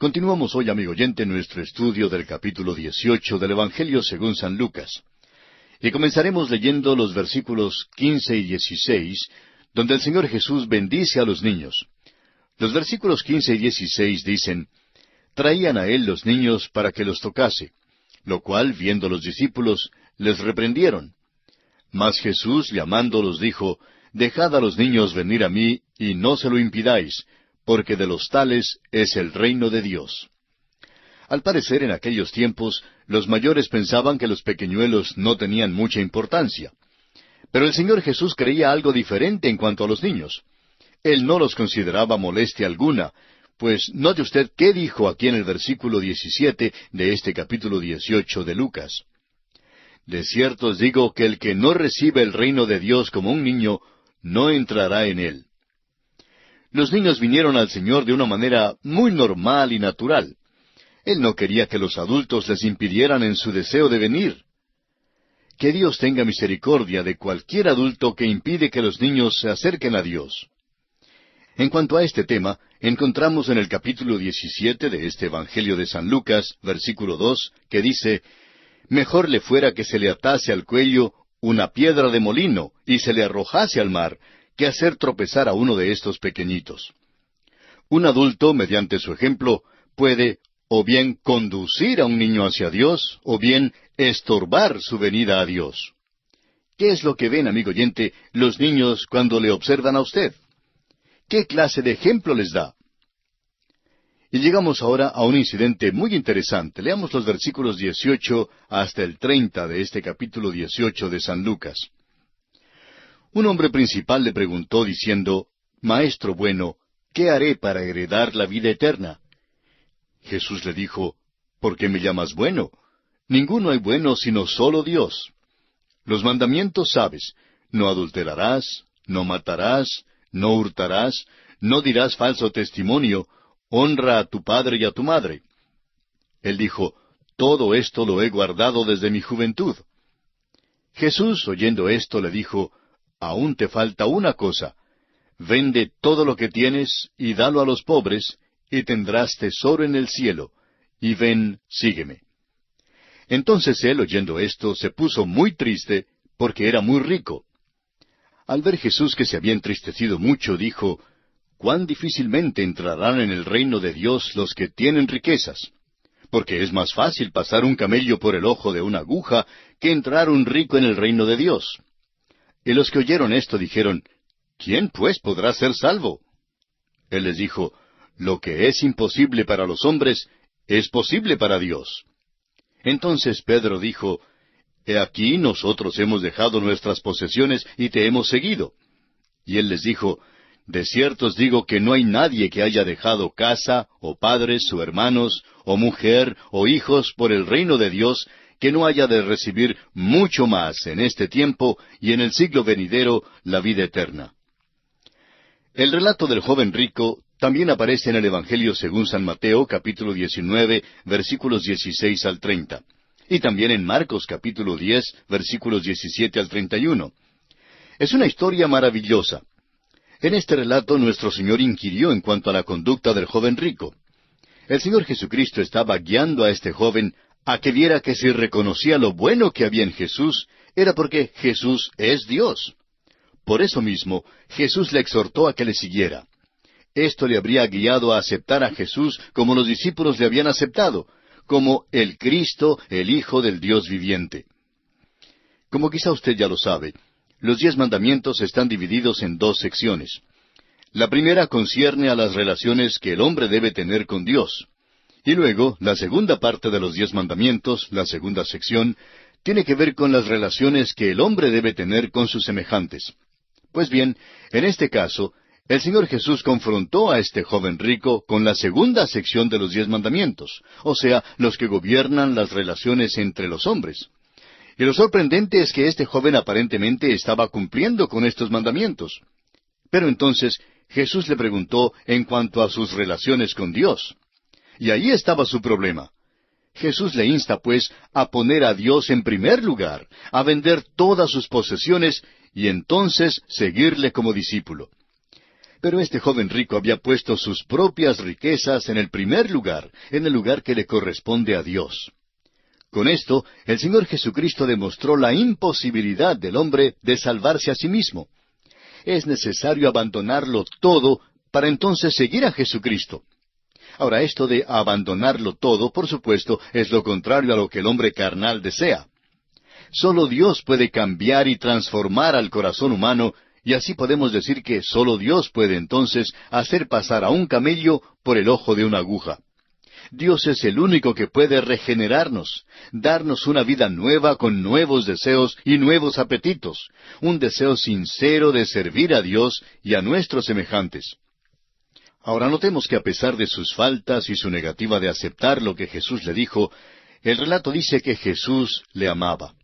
Continuamos hoy, amigo oyente, nuestro estudio del capítulo 18 del Evangelio según San Lucas. Y comenzaremos leyendo los versículos 15 y 16, donde el Señor Jesús bendice a los niños. Los versículos 15 y 16 dicen: Traían a él los niños para que los tocase, lo cual, viendo los discípulos, les reprendieron. Mas Jesús, llamándolos, dijo: Dejad a los niños venir a mí, y no se lo impidáis, porque de los tales es el reino de Dios. Al parecer, en aquellos tiempos, los mayores pensaban que los pequeñuelos no tenían mucha importancia. Pero el Señor Jesús creía algo diferente en cuanto a los niños. Él no los consideraba molestia alguna, pues note usted qué dijo aquí en el versículo 17 de este capítulo 18 de Lucas. De cierto os digo que el que no recibe el reino de Dios como un niño, no entrará en él. Los niños vinieron al Señor de una manera muy normal y natural. Él no quería que los adultos les impidieran en su deseo de venir. Que Dios tenga misericordia de cualquier adulto que impide que los niños se acerquen a Dios. En cuanto a este tema, encontramos en el capítulo 17 de este Evangelio de San Lucas, versículo 2, que dice: Mejor le fuera que se le atase al cuello una piedra de molino y se le arrojase al mar, que hacer tropezar a uno de estos pequeñitos. Un adulto, mediante su ejemplo, puede o bien conducir a un niño hacia Dios, o bien estorbar su venida a Dios. ¿Qué es lo que ven, amigo oyente, los niños cuando le observan a usted? ¿Qué clase de ejemplo les da? Y llegamos ahora a un incidente muy interesante. Leamos los versículos 18 hasta el 30 de este capítulo 18 de San Lucas. Un hombre principal le preguntó diciendo: Maestro bueno, ¿qué haré para heredar la vida eterna? Jesús le dijo: ¿Por qué me llamas bueno? Ninguno hay bueno sino solo Dios. Los mandamientos sabes: no adulterarás, no matarás, no hurtarás, no dirás falso testimonio, honra a tu padre y a tu madre. Él dijo: Todo esto lo he guardado desde mi juventud. Jesús, oyendo esto, le dijo: Aún te falta una cosa. Vende todo lo que tienes y dalo a los pobres, y tendrás tesoro en el cielo. Y ven, sígueme. Entonces él, oyendo esto, se puso muy triste, porque era muy rico. Al ver Jesús que se había entristecido mucho, dijo: Cuán difícilmente entrarán en el reino de Dios los que tienen riquezas. Porque es más fácil pasar un camello por el ojo de una aguja que entrar un rico en el reino de Dios. Y los que oyeron esto dijeron: ¿Quién pues podrá ser salvo? Él les dijo: Lo que es imposible para los hombres, es posible para Dios. Entonces Pedro dijo: He aquí nosotros hemos dejado nuestras posesiones y te hemos seguido. Y él les dijo: De cierto os digo que no hay nadie que haya dejado casa, o padres, o hermanos, o mujer, o hijos por el reino de Dios, que no haya de recibir mucho más en este tiempo y en el siglo venidero la vida eterna. El relato del joven rico también aparece en el Evangelio según San Mateo, capítulo 19, versículos 16 al 30, y también en Marcos, capítulo 10, versículos 17 al 31. Es una historia maravillosa. En este relato nuestro Señor inquirió en cuanto a la conducta del joven rico. El Señor Jesucristo estaba guiando a este joven a que viera que si reconocía lo bueno que había en Jesús, era porque Jesús es Dios. Por eso mismo, Jesús le exhortó a que le siguiera. Esto le habría guiado a aceptar a Jesús como los discípulos le habían aceptado, como el Cristo, el Hijo del Dios viviente. Como quizá usted ya lo sabe, los 10 mandamientos están divididos en 2 secciones. La primera concierne a las relaciones que el hombre debe tener con Dios. Y luego, la segunda parte de los 10 mandamientos, la segunda sección, tiene que ver con las relaciones que el hombre debe tener con sus semejantes. Pues bien, en este caso, el Señor Jesús confrontó a este joven rico con la segunda sección de los 10 mandamientos, o sea, los que gobiernan las relaciones entre los hombres. Y lo sorprendente es que este joven aparentemente estaba cumpliendo con estos mandamientos. Pero entonces Jesús le preguntó en cuanto a sus relaciones con Dios. Y ahí estaba su problema. Jesús le insta, pues, a poner a Dios en primer lugar, a vender todas sus posesiones y entonces seguirle como discípulo. Pero este joven rico había puesto sus propias riquezas en el primer lugar, en el lugar que le corresponde a Dios. Con esto, el Señor Jesucristo demostró la imposibilidad del hombre de salvarse a sí mismo. Es necesario abandonarlo todo para entonces seguir a Jesucristo. Ahora, esto de abandonarlo todo, por supuesto, es lo contrario a lo que el hombre carnal desea. Solo Dios puede cambiar y transformar al corazón humano, y así podemos decir que solo Dios puede entonces hacer pasar a un camello por el ojo de una aguja. Dios es el único que puede regenerarnos, darnos una vida nueva con nuevos deseos y nuevos apetitos, un deseo sincero de servir a Dios y a nuestros semejantes. Ahora notemos que a pesar de sus faltas y su negativa de aceptar lo que Jesús le dijo, el relato dice que Jesús le amaba.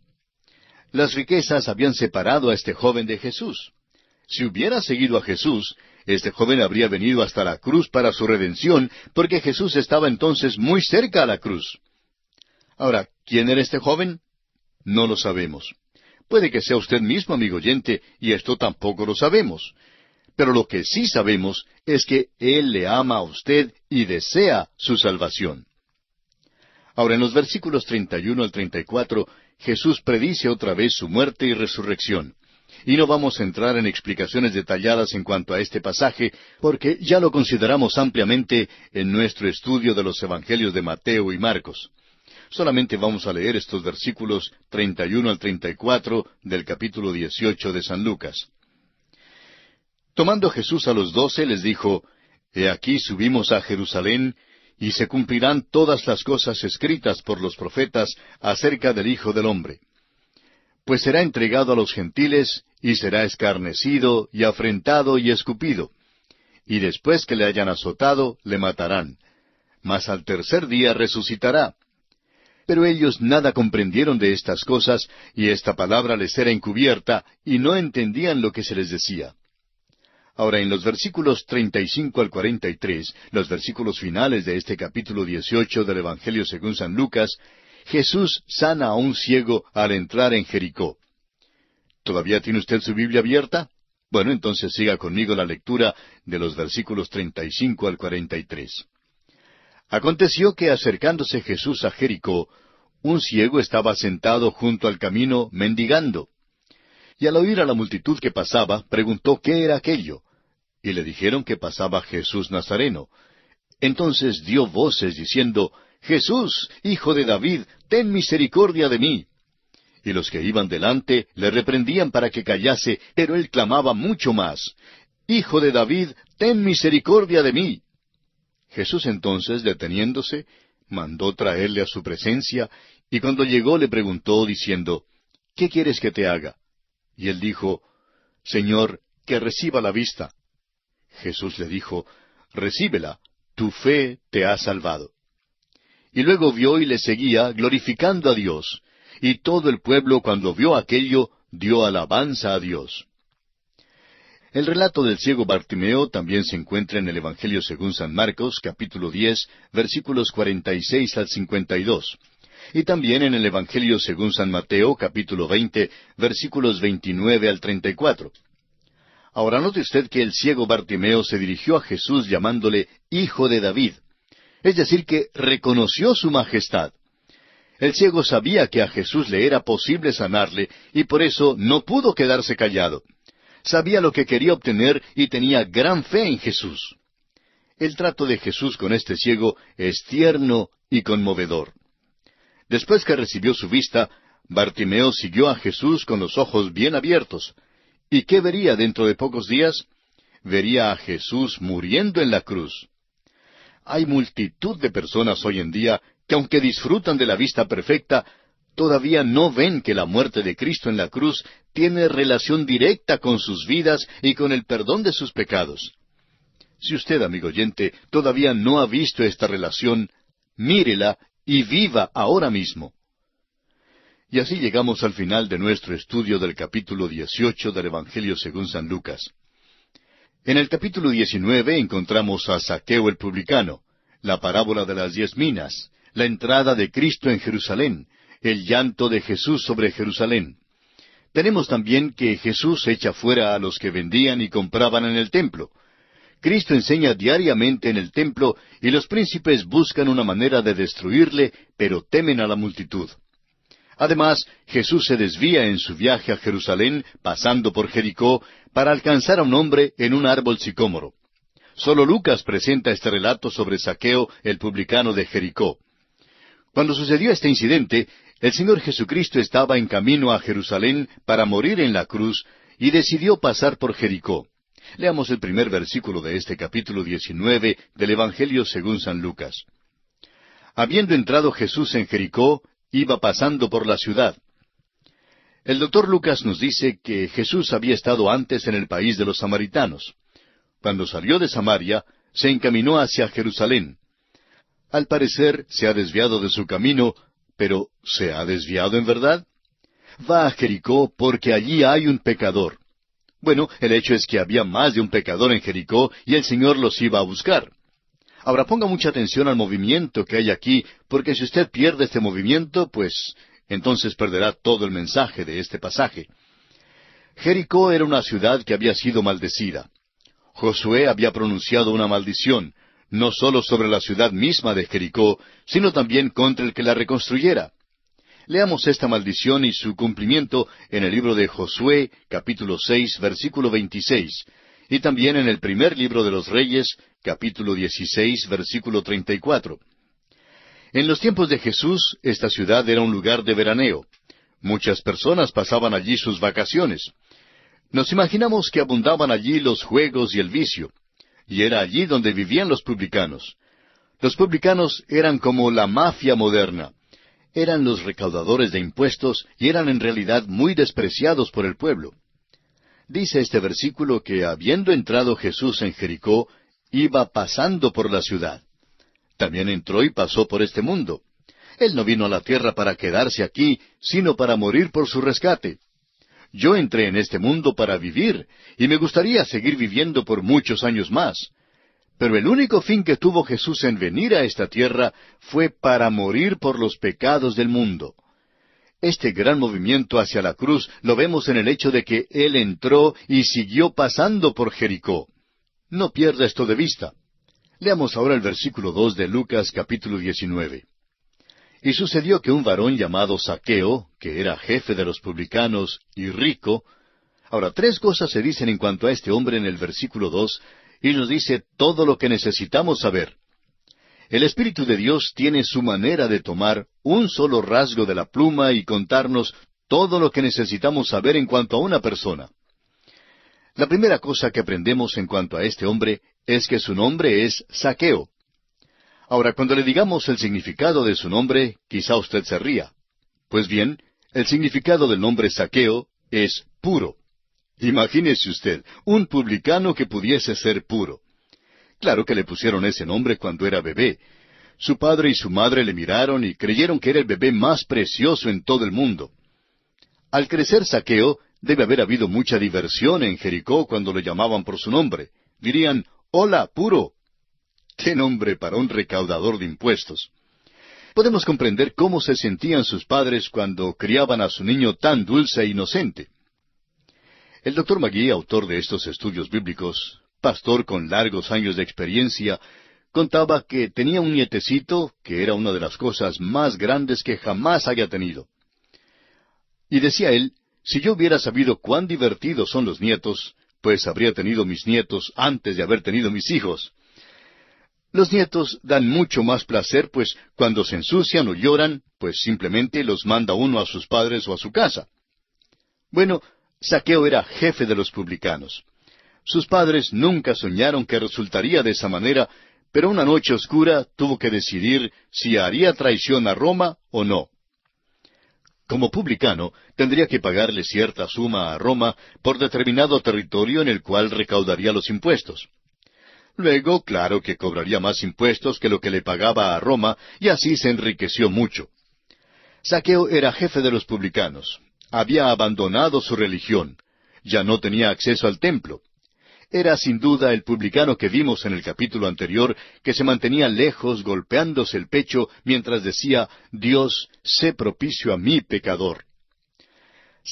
Las riquezas habían separado a este joven de Jesús. Si hubiera seguido a Jesús, este joven habría venido hasta la cruz para su redención, porque Jesús estaba entonces muy cerca a la cruz. Ahora, ¿quién era este joven? No lo sabemos. Puede que sea usted mismo, amigo oyente, y esto tampoco lo sabemos. Pero lo que sí sabemos es que Él le ama a usted y desea su salvación. Ahora, en los versículos 31 al 34, Jesús predice otra vez su muerte y resurrección. Y no vamos a entrar en explicaciones detalladas en cuanto a este pasaje, porque ya lo consideramos ampliamente en nuestro estudio de los Evangelios de Mateo y Marcos. Solamente vamos a leer estos versículos 31 al 34 del capítulo 18 de San Lucas. Tomando Jesús a los 12, les dijo, He aquí subimos a Jerusalén, y se cumplirán todas las cosas escritas por los profetas acerca del Hijo del Hombre. Pues será entregado a los gentiles, y será escarnecido, y afrentado, y escupido. Y después que le hayan azotado, le matarán. Mas al tercer día resucitará. Pero ellos nada comprendieron de estas cosas, y esta palabra les era encubierta, y no entendían lo que se les decía. Ahora, en los versículos 35 al 43, los versículos finales de este capítulo 18 del Evangelio según San Lucas, Jesús sana a un ciego al entrar en Jericó. ¿Todavía tiene usted su Biblia abierta? Bueno, entonces siga conmigo la lectura de los versículos 35 al 43. Aconteció que acercándose Jesús a Jericó, un ciego estaba sentado junto al camino mendigando. Y al oír a la multitud que pasaba, preguntó qué era aquello. Y le dijeron que pasaba Jesús Nazareno. Entonces dio voces diciendo, Jesús, Hijo de David, ten misericordia de mí. Y los que iban delante le reprendían para que callase, pero él clamaba mucho más, Hijo de David, ten misericordia de mí. Jesús entonces, deteniéndose, mandó traerle a su presencia, y cuando llegó le preguntó, diciendo, ¿Qué quieres que te haga? Y él dijo, Señor, que reciba la vista. Jesús le dijo, Recíbela, tu fe te ha salvado. Y luego vio y le seguía, glorificando a Dios. Y todo el pueblo, cuando vio aquello, dio alabanza a Dios. El relato del ciego Bartimeo también se encuentra en el Evangelio según San Marcos, capítulo 10, versículos 46 al 52. Y también en el Evangelio según San Mateo, capítulo 20, versículos 29 al 34. Ahora note usted que el ciego Bartimeo se dirigió a Jesús llamándole Hijo de David. Es decir, que reconoció su majestad. El ciego sabía que a Jesús le era posible sanarle, y por eso no pudo quedarse callado. Sabía lo que quería obtener y tenía gran fe en Jesús. El trato de Jesús con este ciego es tierno y conmovedor. Después que recibió su vista, Bartimeo siguió a Jesús con los ojos bien abiertos. ¿Y qué vería dentro de pocos días? Vería a Jesús muriendo en la cruz. Hay multitud de personas hoy en día que aunque disfrutan de la vista perfecta, todavía no ven que la muerte de Cristo en la cruz tiene relación directa con sus vidas y con el perdón de sus pecados. Si usted, amigo oyente, todavía no ha visto esta relación, mírela y viva ahora mismo. Y así llegamos al final de nuestro estudio del capítulo 18 del Evangelio según San Lucas. En el capítulo 19 encontramos a Zaqueo el publicano, la parábola de las 10 minas, la entrada de Cristo en Jerusalén, el llanto de Jesús sobre Jerusalén. Tenemos también que Jesús echa fuera a los que vendían y compraban en el templo. Cristo enseña diariamente en el templo y los príncipes buscan una manera de destruirle, pero temen a la multitud. Además, Jesús se desvía en su viaje a Jerusalén, pasando por Jericó, para alcanzar a un hombre en un árbol sicómoro. Solo Lucas presenta este relato sobre Zaqueo, el publicano de Jericó. Cuando sucedió este incidente, el Señor Jesucristo estaba en camino a Jerusalén para morir en la cruz y decidió pasar por Jericó. Leamos el primer versículo de este capítulo 19 del Evangelio según San Lucas. Habiendo entrado Jesús en Jericó, iba pasando por la ciudad. El doctor Lucas nos dice que Jesús había estado antes en el país de los samaritanos. Cuando salió de Samaria, se encaminó hacia Jerusalén. Al parecer, se ha desviado de su camino, pero ¿se ha desviado en verdad? Va a Jericó porque allí hay un pecador. Bueno, el hecho es que había más de un pecador en Jericó y el Señor los iba a buscar. Ahora ponga mucha atención al movimiento que hay aquí, porque si usted pierde este movimiento, pues entonces perderá todo el mensaje de este pasaje. Jericó era una ciudad que había sido maldecida. Josué había pronunciado una maldición, no solo sobre la ciudad misma de Jericó, sino también contra el que la reconstruyera. Leamos esta maldición y su cumplimiento en el libro de Josué, capítulo 6, versículo 26, y también en el primer libro de los Reyes, capítulo 16, versículo 34. En los tiempos de Jesús, esta ciudad era un lugar de veraneo. Muchas personas pasaban allí sus vacaciones. Nos imaginamos que abundaban allí los juegos y el vicio, y era allí donde vivían los publicanos. Los publicanos eran como la mafia moderna. Eran los recaudadores de impuestos y eran en realidad muy despreciados por el pueblo. Dice este versículo que habiendo entrado Jesús en Jericó, iba pasando por la ciudad. También entró y pasó por este mundo. Él no vino a la tierra para quedarse aquí, sino para morir por su rescate. Yo entré en este mundo para vivir, y me gustaría seguir viviendo por muchos años más. Pero el único fin que tuvo Jesús en venir a esta tierra fue para morir por los pecados del mundo. Este gran movimiento hacia la cruz lo vemos en el hecho de que Él entró y siguió pasando por Jericó. No pierda esto de vista. Leamos ahora el versículo 2 de Lucas capítulo 19. Y sucedió que un varón llamado Zaqueo, que era jefe de los publicanos y rico. Ahora, tres cosas se dicen en cuanto a este hombre en el versículo 2, y nos dice todo lo que necesitamos saber. El Espíritu de Dios tiene su manera de tomar un solo rasgo de la pluma y contarnos todo lo que necesitamos saber en cuanto a una persona. La primera cosa que aprendemos en cuanto a este hombre es que su nombre es Zaqueo. Ahora, cuando le digamos el significado de su nombre, quizá usted se ría. Pues bien, el significado del nombre Zaqueo es puro. Imagínese usted, un publicano que pudiese ser puro. Claro que le pusieron ese nombre cuando era bebé. Su padre y su madre le miraron y creyeron que era el bebé más precioso en todo el mundo. Al crecer Zaqueo, debe haber habido mucha diversión en Jericó cuando lo llamaban por su nombre. Dirían, «Hola, puro». ¡Qué nombre para un recaudador de impuestos! Podemos comprender cómo se sentían sus padres cuando criaban a su niño tan dulce e inocente. El Dr. Magui, autor de estos estudios bíblicos, pastor con largos años de experiencia, contaba que tenía un nietecito que era una de las cosas más grandes que jamás haya tenido. Y decía él, si yo hubiera sabido cuán divertidos son los nietos, pues habría tenido mis nietos antes de haber tenido mis hijos. Los nietos dan mucho más placer, pues cuando se ensucian o lloran, pues simplemente los manda uno a sus padres o a su casa. Bueno, Zaqueo era jefe de los publicanos. Sus padres nunca soñaron que resultaría de esa manera, pero una noche oscura tuvo que decidir si haría traición a Roma o no. Como publicano, tendría que pagarle cierta suma a Roma por determinado territorio en el cual recaudaría los impuestos. Luego, claro que cobraría más impuestos que lo que le pagaba a Roma, y así se enriqueció mucho. Zaqueo era jefe de los publicanos. Había abandonado su religión. Ya no tenía acceso al templo. Era sin duda el publicano que vimos en el capítulo anterior, que se mantenía lejos golpeándose el pecho mientras decía, «Dios, sé propicio a mí, pecador».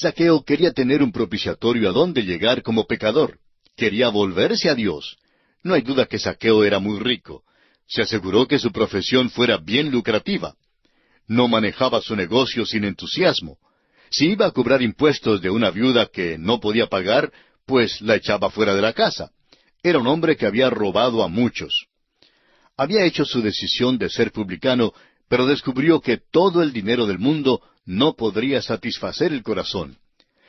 Zaqueo quería tener un propiciatorio a donde llegar como pecador. Quería volverse a Dios. No hay duda que Zaqueo era muy rico. Se aseguró que su profesión fuera bien lucrativa. No manejaba su negocio sin entusiasmo. Si iba a cobrar impuestos de una viuda que no podía pagar, pues la echaba fuera de la casa. Era un hombre que había robado a muchos. Había hecho su decisión de ser publicano, pero descubrió que todo el dinero del mundo no podría satisfacer el corazón,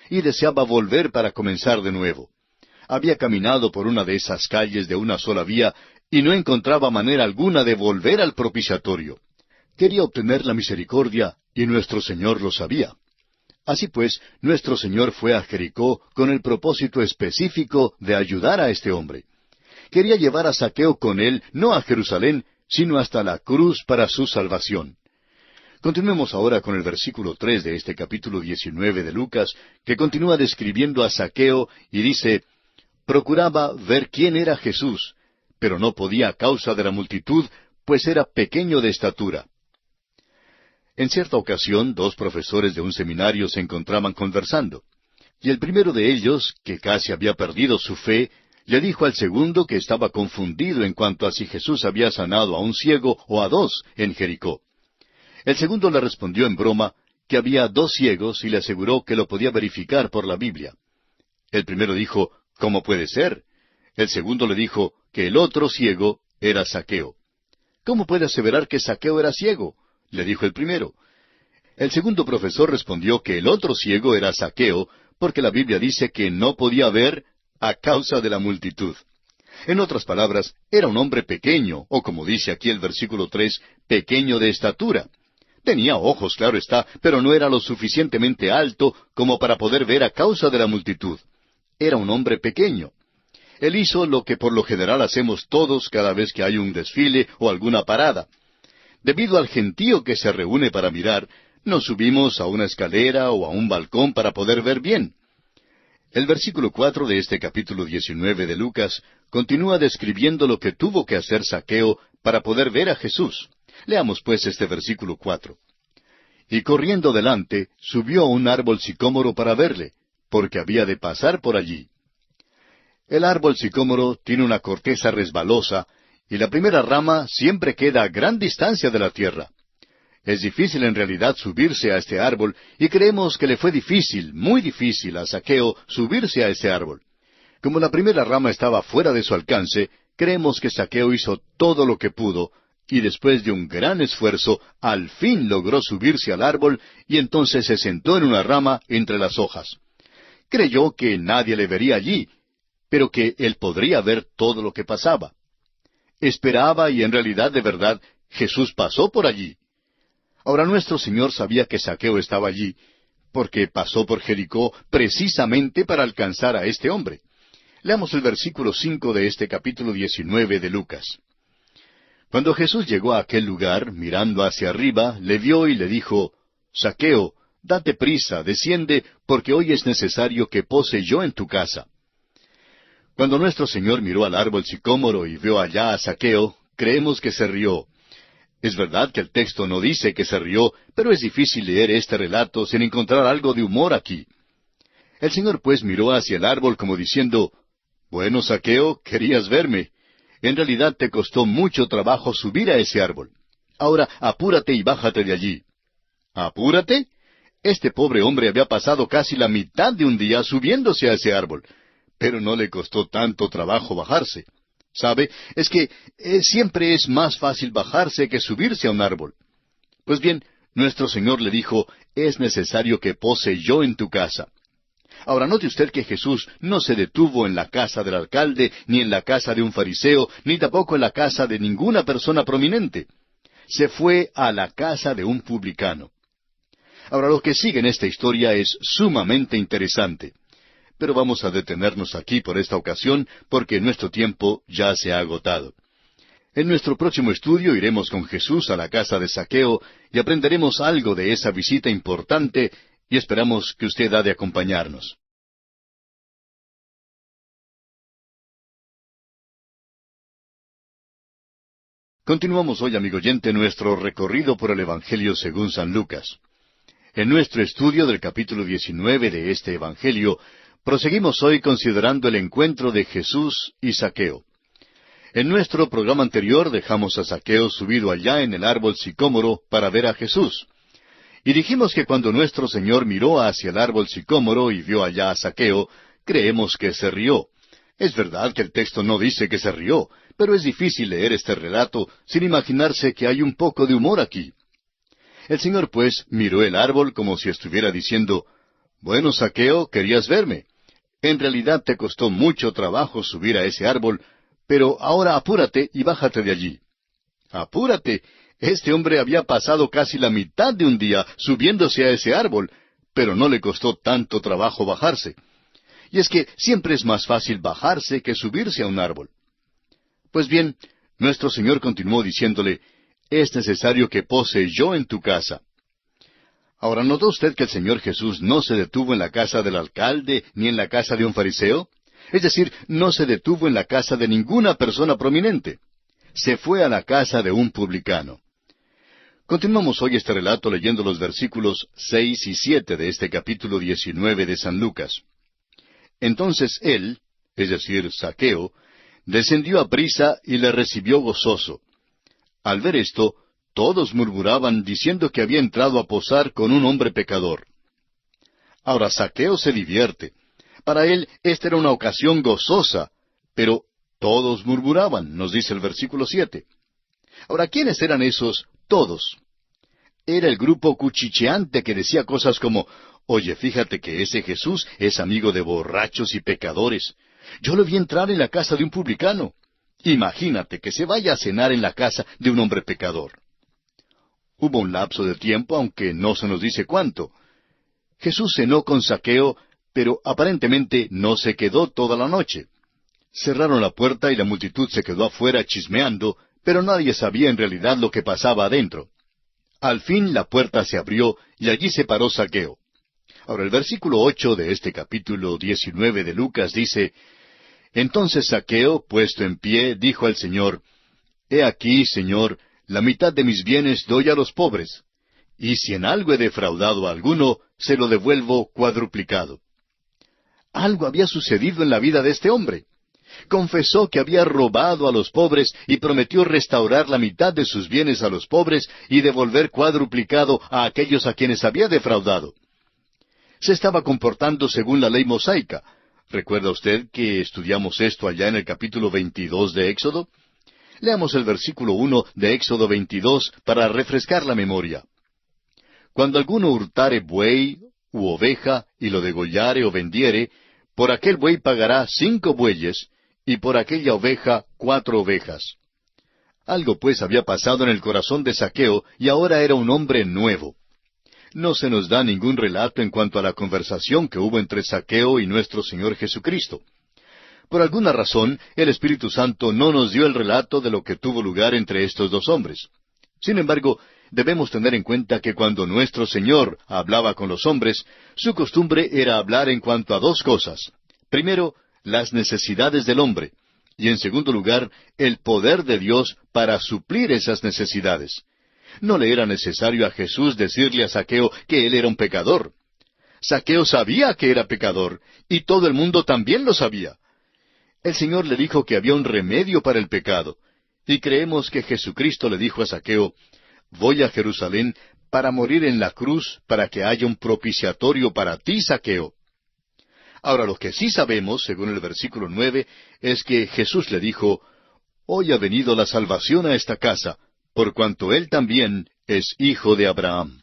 y deseaba volver para comenzar de nuevo. Había caminado por una de esas calles de una sola vía y no encontraba manera alguna de volver al propiciatorio. Quería obtener la misericordia, y nuestro Señor lo sabía. Así pues, nuestro Señor fue a Jericó con el propósito específico de ayudar a este hombre. Quería llevar a Zaqueo con él, no a Jerusalén, sino hasta la cruz para su salvación. Continuemos ahora con el versículo 3 de este capítulo 19 de Lucas, que continúa describiendo a Zaqueo y dice: procuraba ver quién era Jesús, pero no podía a causa de la multitud, pues era pequeño de estatura. En cierta ocasión, dos profesores de un seminario se encontraban conversando, y el primero de ellos, que casi había perdido su fe, le dijo al segundo que estaba confundido en cuanto a si Jesús había sanado a un ciego o a dos en Jericó. El segundo le respondió en broma que había dos ciegos y le aseguró que lo podía verificar por la Biblia. El primero dijo: ¿cómo puede ser? El segundo le dijo que el otro ciego era Zaqueo. ¿Cómo puede aseverar que Zaqueo era ciego?, le dijo el primero. El segundo profesor respondió que el otro ciego era Zaqueo, porque la Biblia dice que no podía ver a causa de la multitud. En otras palabras, era un hombre pequeño, o como dice aquí el versículo 3, pequeño de estatura. Tenía ojos, claro está, pero no era lo suficientemente alto como para poder ver a causa de la multitud. Era un hombre pequeño. Él hizo lo que por lo general hacemos todos cada vez que hay un desfile o alguna parada. Debido al gentío que se reúne para mirar, nos subimos a una escalera o a un balcón para poder ver bien. El versículo 4 de este capítulo 19 de Lucas continúa describiendo lo que tuvo que hacer Zaqueo para poder ver a Jesús. Leamos pues este versículo 4. Y corriendo delante, subió a un árbol sicómoro para verle, porque había de pasar por allí. El árbol sicómoro tiene una corteza resbalosa, y la primera rama siempre queda a gran distancia de la tierra. Es difícil en realidad subirse a este árbol, y creemos que le fue difícil, muy difícil a Zaqueo subirse a ese árbol. Como la primera rama estaba fuera de su alcance, creemos que Zaqueo hizo todo lo que pudo, y después de un gran esfuerzo, al fin logró subirse al árbol, y entonces se sentó en una rama entre las hojas. Creyó que nadie le vería allí, pero que él podría ver todo lo que pasaba. Esperaba, y en realidad de verdad, Jesús pasó por allí. Ahora nuestro Señor sabía que Zaqueo estaba allí, porque pasó por Jericó precisamente para alcanzar a este hombre. Leamos el versículo 5 de este capítulo 19 de Lucas. Cuando Jesús llegó a aquel lugar, mirando hacia arriba, le vio y le dijo: Zaqueo, date prisa, desciende, porque hoy es necesario que pose yo en tu casa. Cuando nuestro Señor miró al árbol sicómoro y vio allá a Zaqueo, creemos que se rió. Es verdad que el texto no dice que se rió, pero es difícil leer este relato sin encontrar algo de humor aquí. El Señor pues miró hacia el árbol como diciendo: bueno, Zaqueo, querías verme. En realidad te costó mucho trabajo subir a ese árbol. Ahora apúrate y bájate de allí. ¿Apúrate? Este pobre hombre había pasado casi la mitad de un día subiéndose a ese árbol, pero no le costó tanto trabajo bajarse. ¿Sabe? Es que siempre es más fácil bajarse que subirse a un árbol. Pues bien, nuestro Señor le dijo: es necesario que pose yo en tu casa. Ahora note usted que Jesús no se detuvo en la casa del alcalde, ni en la casa de un fariseo, ni tampoco en la casa de ninguna persona prominente. Se fue a la casa de un publicano. Ahora lo que sigue en esta historia es sumamente interesante. Pero vamos a detenernos aquí por esta ocasión, porque nuestro tiempo ya se ha agotado. En nuestro próximo estudio iremos con Jesús a la casa de Zaqueo y aprenderemos algo de esa visita importante, y esperamos que usted ha de acompañarnos. Continuamos hoy, amigo oyente, nuestro recorrido por el Evangelio según San Lucas. En nuestro estudio del capítulo 19 de este Evangelio, proseguimos hoy considerando el encuentro de Jesús y Zaqueo. En nuestro programa anterior dejamos a Zaqueo subido allá en el árbol sicómoro para ver a Jesús. Y dijimos que cuando nuestro Señor miró hacia el árbol sicómoro y vio allá a Zaqueo, creemos que se rió. Es verdad que el texto no dice que se rió, pero es difícil leer este relato sin imaginarse que hay un poco de humor aquí. El Señor, pues, miró el árbol como si estuviera diciendo, «Bueno, Zaqueo, querías verme. En realidad te costó mucho trabajo subir a ese árbol, pero ahora apúrate y bájate de allí». ¡Apúrate! Este hombre había pasado casi la mitad de un día subiéndose a ese árbol, pero no le costó tanto trabajo bajarse. Y es que siempre es más fácil bajarse que subirse a un árbol. Pues bien, nuestro Señor continuó diciéndole, «Es necesario que pose yo en tu casa». Ahora, ¿notó usted que el Señor Jesús no se detuvo en la casa del alcalde ni en la casa de un fariseo? Es decir, no se detuvo en la casa de ninguna persona prominente. Se fue a la casa de un publicano. Continuamos hoy este relato leyendo los versículos 6 y 7 de este capítulo 19 de San Lucas. Entonces él, es decir, Zaqueo, descendió aprisa y le recibió gozoso. Al ver esto, todos murmuraban diciendo que había entrado a posar con un hombre pecador. Ahora Zaqueo se divierte. Para él esta era una ocasión gozosa, pero todos murmuraban, nos dice el versículo 7. Ahora, ¿quiénes eran esos todos? Era el grupo cuchicheante que decía cosas como, «Oye, fíjate que ese Jesús es amigo de borrachos y pecadores. Yo lo vi entrar en la casa de un publicano. Imagínate que se vaya a cenar en la casa de un hombre pecador». Hubo un lapso de tiempo, aunque no se nos dice cuánto. Jesús cenó con Zaqueo, pero aparentemente no se quedó toda la noche. Cerraron la puerta y la multitud se quedó afuera chismeando, pero nadie sabía en realidad lo que pasaba adentro. Al fin la puerta se abrió y allí se paró Zaqueo. Ahora el versículo 8 de este capítulo 19 de Lucas dice, «Entonces Zaqueo, puesto en pie, dijo al Señor, He aquí, Señor, la mitad de mis bienes doy a los pobres, y si en algo he defraudado a alguno, se lo devuelvo cuadruplicado». Algo había sucedido en la vida de este hombre. Confesó que había robado a los pobres y prometió restaurar la mitad de sus bienes a los pobres y devolver cuadruplicado a aquellos a quienes había defraudado. Se estaba comportando según la ley mosaica. ¿Recuerda usted que estudiamos esto allá en el capítulo 22 de Éxodo? Leamos el versículo 1 de Éxodo 22 para refrescar la memoria. «Cuando alguno hurtare buey u oveja y lo degollare o vendiere, por aquel buey pagará 5 bueyes, y por aquella oveja 4 ovejas». Algo pues había pasado en el corazón de Zaqueo, y ahora era un hombre nuevo. No se nos da ningún relato en cuanto a la conversación que hubo entre Zaqueo y nuestro Señor Jesucristo. Por alguna razón, el Espíritu Santo no nos dio el relato de lo que tuvo lugar entre estos dos hombres. Sin embargo, debemos tener en cuenta que cuando nuestro Señor hablaba con los hombres, su costumbre era hablar en cuanto a 2 cosas. Primero, las necesidades del hombre, y en segundo lugar, el poder de Dios para suplir esas necesidades. No le era necesario a Jesús decirle a Zaqueo que él era un pecador. Zaqueo sabía que era pecador, y todo el mundo también lo sabía. El Señor le dijo que había un remedio para el pecado, y creemos que Jesucristo le dijo a Zaqueo, «Voy a Jerusalén para morir en la cruz, para que haya un propiciatorio para ti, Zaqueo». Ahora, lo que sí sabemos, según el versículo 9, es que Jesús le dijo, «Hoy ha venido la salvación a esta casa, por cuanto él también es hijo de Abraham».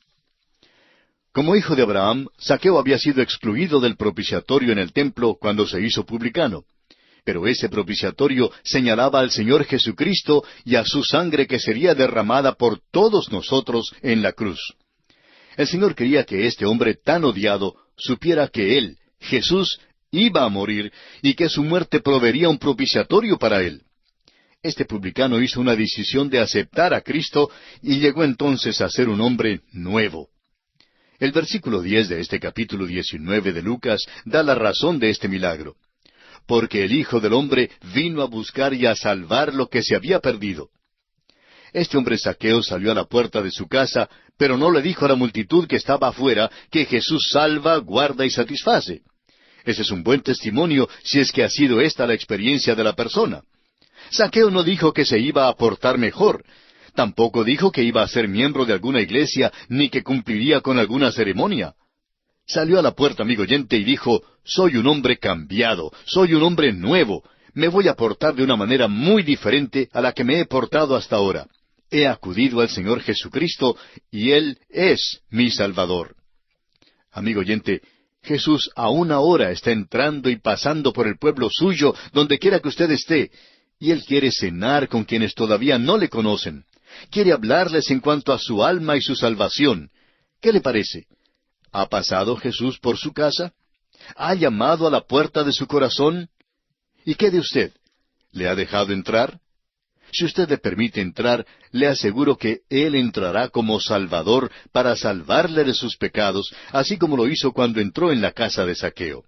Como hijo de Abraham, Zaqueo había sido excluido del propiciatorio en el templo cuando se hizo publicano. Pero ese propiciatorio señalaba al Señor Jesucristo y a su sangre que sería derramada por todos nosotros en la cruz. El Señor quería que este hombre tan odiado supiera que Él, Jesús, iba a morir y que su muerte proveería un propiciatorio para Él. Este publicano hizo una decisión de aceptar a Cristo y llegó entonces a ser un hombre nuevo. El versículo 10 de este capítulo 19 de Lucas da la razón de este milagro. Porque el Hijo del Hombre vino a buscar y a salvar lo que se había perdido. Este hombre Zaqueo salió a la puerta de su casa, pero no le dijo a la multitud que estaba afuera que Jesús salva, guarda y satisface. Ese es un buen testimonio si es que ha sido esta la experiencia de la persona. Zaqueo no dijo que se iba a portar mejor. Tampoco dijo que iba a ser miembro de alguna iglesia, ni que cumpliría con alguna ceremonia. Salió a la puerta, amigo oyente, y dijo, soy un hombre cambiado, soy un hombre nuevo, me voy a portar de una manera muy diferente a la que me he portado hasta ahora. He acudido al Señor Jesucristo, y Él es mi Salvador. Amigo oyente, Jesús aún ahora está entrando y pasando por el pueblo suyo, donde quiera que usted esté, y Él quiere cenar con quienes todavía no le conocen. Quiere hablarles en cuanto a su alma y su salvación. ¿Qué le parece? ¿Ha pasado Jesús por su casa? ¿Ha llamado a la puerta de su corazón? ¿Y qué de usted? ¿Le ha dejado entrar? Si usted le permite entrar, le aseguro que Él entrará como Salvador para salvarle de sus pecados, así como lo hizo cuando entró en la casa de Zaqueo.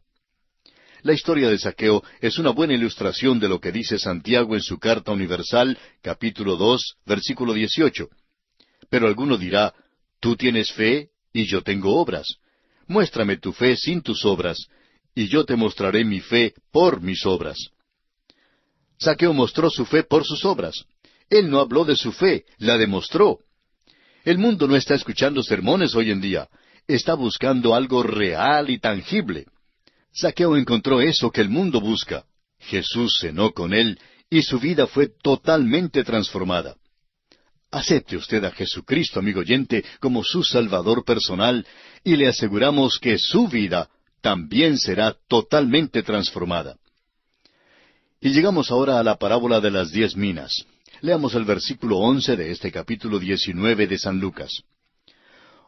La historia de Zaqueo es una buena ilustración de lo que dice Santiago en su Carta Universal, capítulo 2, versículo 18. Pero alguno dirá, tú tienes fe y yo tengo obras. Muéstrame tu fe sin tus obras, y yo te mostraré mi fe por mis obras. Zaqueo mostró su fe por sus obras. Él no habló de su fe, la demostró. El mundo no está escuchando sermones hoy en día, está buscando algo real y tangible. Zaqueo encontró eso que el mundo busca. Jesús cenó con él, y su vida fue totalmente transformada. Acepte usted a Jesucristo, amigo oyente, como su Salvador personal, y le aseguramos que su vida también será totalmente transformada. Y llegamos ahora a la parábola de las 10 minas. Leamos el versículo 11 de este capítulo 19 de San Lucas.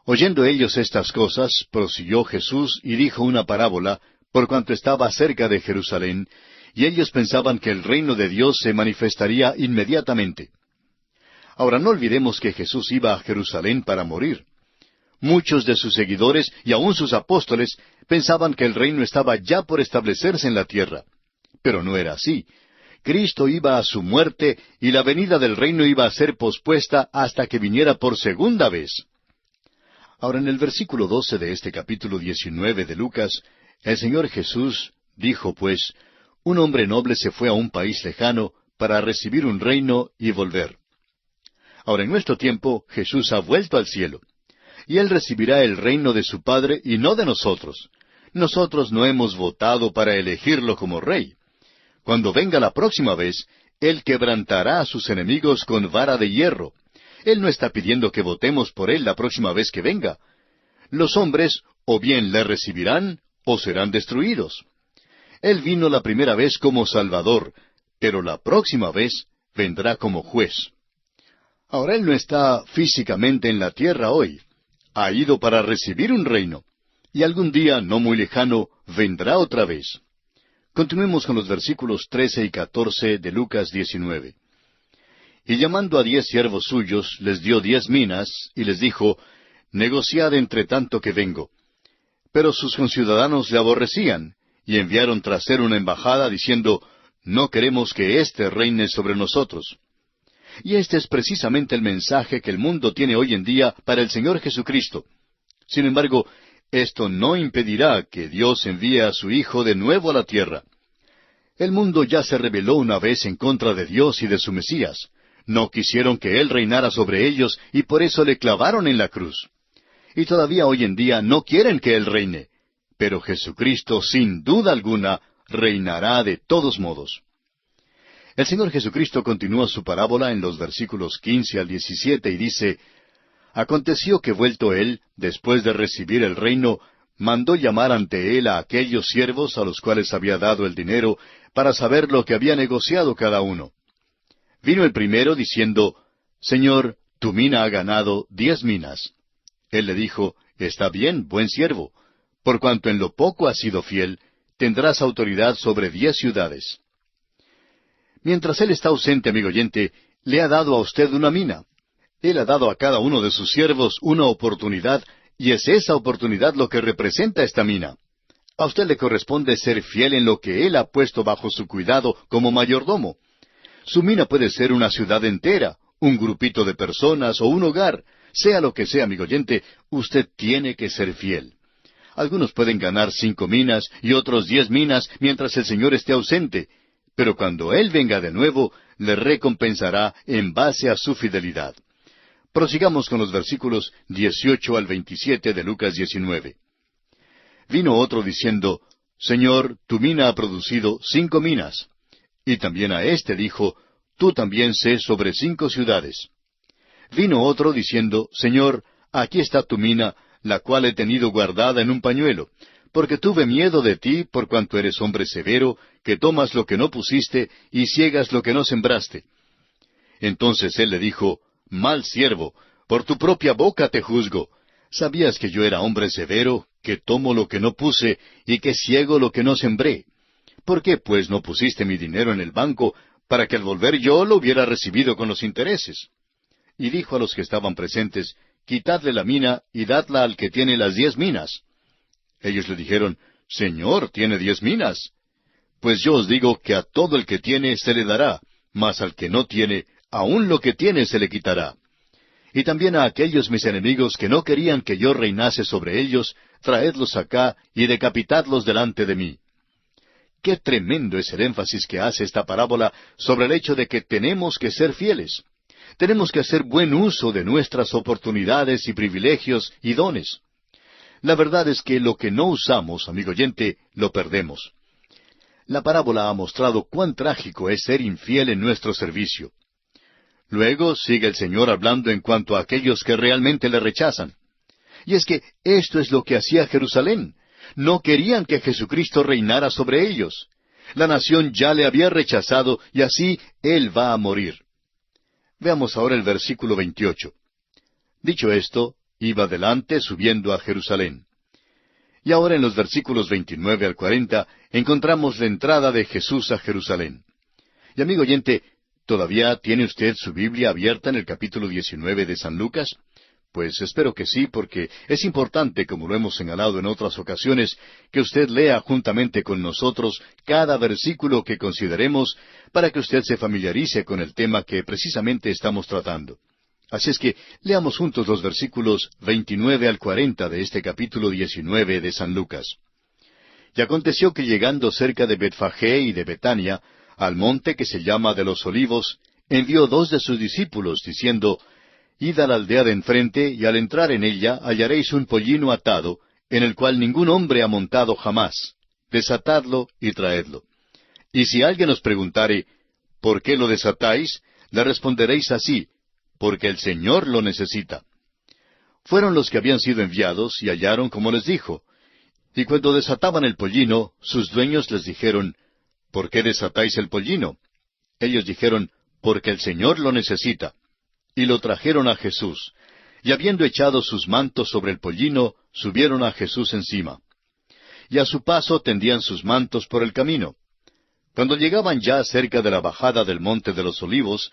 Oyendo ellos estas cosas, prosiguió Jesús y dijo una parábola, por cuanto estaba cerca de Jerusalén, y ellos pensaban que el reino de Dios se manifestaría inmediatamente. Ahora no olvidemos que Jesús iba a Jerusalén para morir. Muchos de sus seguidores y aun sus apóstoles pensaban que el reino estaba ya por establecerse en la tierra. Pero no era así. Cristo iba a su muerte y la venida del reino iba a ser pospuesta hasta que viniera por segunda vez. Ahora en el versículo 12 de este capítulo 19 de Lucas, el Señor Jesús dijo pues, un hombre noble se fue a un país lejano para recibir un reino y volver. Ahora en nuestro tiempo Jesús ha vuelto al cielo, y Él recibirá el reino de su Padre y no de nosotros. Nosotros no hemos votado para elegirlo como rey. Cuando venga la próxima vez, Él quebrantará a sus enemigos con vara de hierro. Él no está pidiendo que votemos por Él la próxima vez que venga. Los hombres o bien le recibirán o serán destruidos. Él vino la primera vez como Salvador, pero la próxima vez vendrá como juez. Ahora Él no está físicamente en la tierra hoy. Ha ido para recibir un reino. Y algún día, no muy lejano, vendrá otra vez. Continuemos con los versículos 13 y 14 de Lucas 19. Y llamando a 10 siervos suyos, les dio 10 minas, y les dijo, negociad entre tanto que vengo. Pero sus conciudadanos le aborrecían, y enviaron tras él una embajada, diciendo, no queremos que éste reine sobre nosotros. Y este es precisamente el mensaje que el mundo tiene hoy en día para el Señor Jesucristo. Sin embargo, esto no impedirá que Dios envíe a su Hijo de nuevo a la tierra. El mundo ya se rebeló una vez en contra de Dios y de su Mesías. No quisieron que Él reinara sobre ellos y por eso le clavaron en la cruz. Y todavía hoy en día no quieren que Él reine. Pero Jesucristo, sin duda alguna, reinará de todos modos. El Señor Jesucristo continúa su parábola en los versículos 15 al 17 y dice, aconteció que vuelto Él, después de recibir el reino, mandó llamar ante Él a aquellos siervos a los cuales había dado el dinero, para saber lo que había negociado cada uno. Vino el primero diciendo, Señor, tu mina ha ganado 10 minas. Él le dijo, está bien, buen siervo, por cuanto en lo poco has sido fiel, tendrás autoridad sobre 10 ciudades. Mientras Él está ausente, amigo oyente, le ha dado a usted una mina. Él ha dado a cada uno de sus siervos una oportunidad, y es esa oportunidad lo que representa esta mina. A usted le corresponde ser fiel en lo que Él ha puesto bajo su cuidado como mayordomo. Su mina puede ser una ciudad entera, un grupito de personas o un hogar. Sea lo que sea, amigo oyente, usted tiene que ser fiel. Algunos pueden ganar 5 minas y otros 10 minas mientras el Señor esté ausente, pero cuando Él venga de nuevo, le recompensará en base a su fidelidad. Prosigamos con los versículos 18 al 27 de Lucas 19. Vino otro diciendo, Señor, tu mina ha producido 5 minas. Y también a éste dijo, tú también sé sobre 5 ciudades. Vino otro diciendo, Señor, aquí está tu mina, la cual he tenido guardada en un pañuelo, porque tuve miedo de ti, por cuanto eres hombre severo, que tomas lo que no pusiste y ciegas lo que no sembraste. Entonces él le dijo, Mal siervo, por tu propia boca te juzgo. ¿Sabías que yo era hombre severo, que tomo lo que no puse y que ciego lo que no sembré? ¿Por qué, pues, no pusiste mi dinero en el banco, para que al volver yo lo hubiera recibido con los intereses? Y dijo a los que estaban presentes, Quitadle la mina y dadla al que tiene las 10 minas. Ellos le dijeron, Señor, tiene 10 minas. Pues yo os digo que a todo el que tiene se le dará, mas al que no tiene, aun lo que tiene se le quitará. Y también a aquellos mis enemigos que no querían que yo reinase sobre ellos, traedlos acá y decapitadlos delante de mí. Qué tremendo es el énfasis que hace esta parábola sobre el hecho de que tenemos que ser fieles. Tenemos que hacer buen uso de nuestras oportunidades y privilegios y dones. La verdad es que lo que no usamos, amigo oyente, lo perdemos. La parábola ha mostrado cuán trágico es ser infiel en nuestro servicio. Luego sigue el Señor hablando en cuanto a aquellos que realmente le rechazan. Y es que esto es lo que hacía Jerusalén. No querían que Jesucristo reinara sobre ellos. La nación ya le había rechazado y así Él va a morir. Veamos ahora el versículo 28. Dicho esto, iba adelante subiendo a Jerusalén. Y ahora en los versículos 29 al 40 encontramos la entrada de Jesús a Jerusalén. Y amigo oyente, ¿todavía tiene usted su Biblia abierta en el capítulo 19 de San Lucas? Pues espero que sí, porque es importante, como lo hemos señalado en otras ocasiones, que usted lea juntamente con nosotros cada versículo que consideremos para que usted se familiarice con el tema que precisamente estamos tratando. Así es que leamos juntos los versículos 29 al 40 de este capítulo 19 de San Lucas. Y aconteció que llegando cerca de Betfagé y de Betania, al monte que se llama de los Olivos, envió 2 de sus discípulos, diciendo, Id a la aldea de enfrente, y al entrar en ella hallaréis un pollino atado, en el cual ningún hombre ha montado jamás. Desatadlo y traedlo. Y si alguien os preguntare, ¿por qué lo desatáis?, le responderéis así, porque el Señor lo necesita. Fueron los que habían sido enviados, y hallaron como les dijo. Y cuando desataban el pollino, sus dueños les dijeron, ¿por qué desatáis el pollino? Ellos dijeron, porque el Señor lo necesita. Y lo trajeron a Jesús. Y habiendo echado sus mantos sobre el pollino, subieron a Jesús encima. Y a su paso tendían sus mantos por el camino. Cuando llegaban ya cerca de la bajada del monte de los Olivos,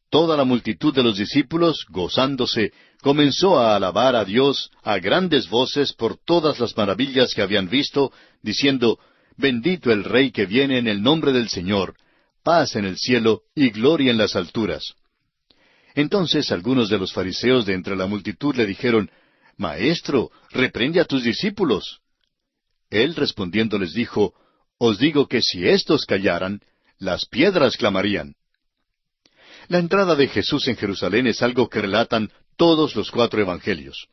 toda la multitud de los discípulos, gozándose, comenzó a alabar a Dios a grandes voces por todas las maravillas que habían visto, diciendo, Bendito el Rey que viene en el nombre del Señor, paz en el cielo y gloria en las alturas. Entonces algunos de los fariseos de entre la multitud le dijeron, Maestro, reprende a tus discípulos. Él respondiendo les dijo, Os digo que si éstos callaran, las piedras clamarían. La entrada de Jesús en Jerusalén es algo que relatan todos los 4 evangelios.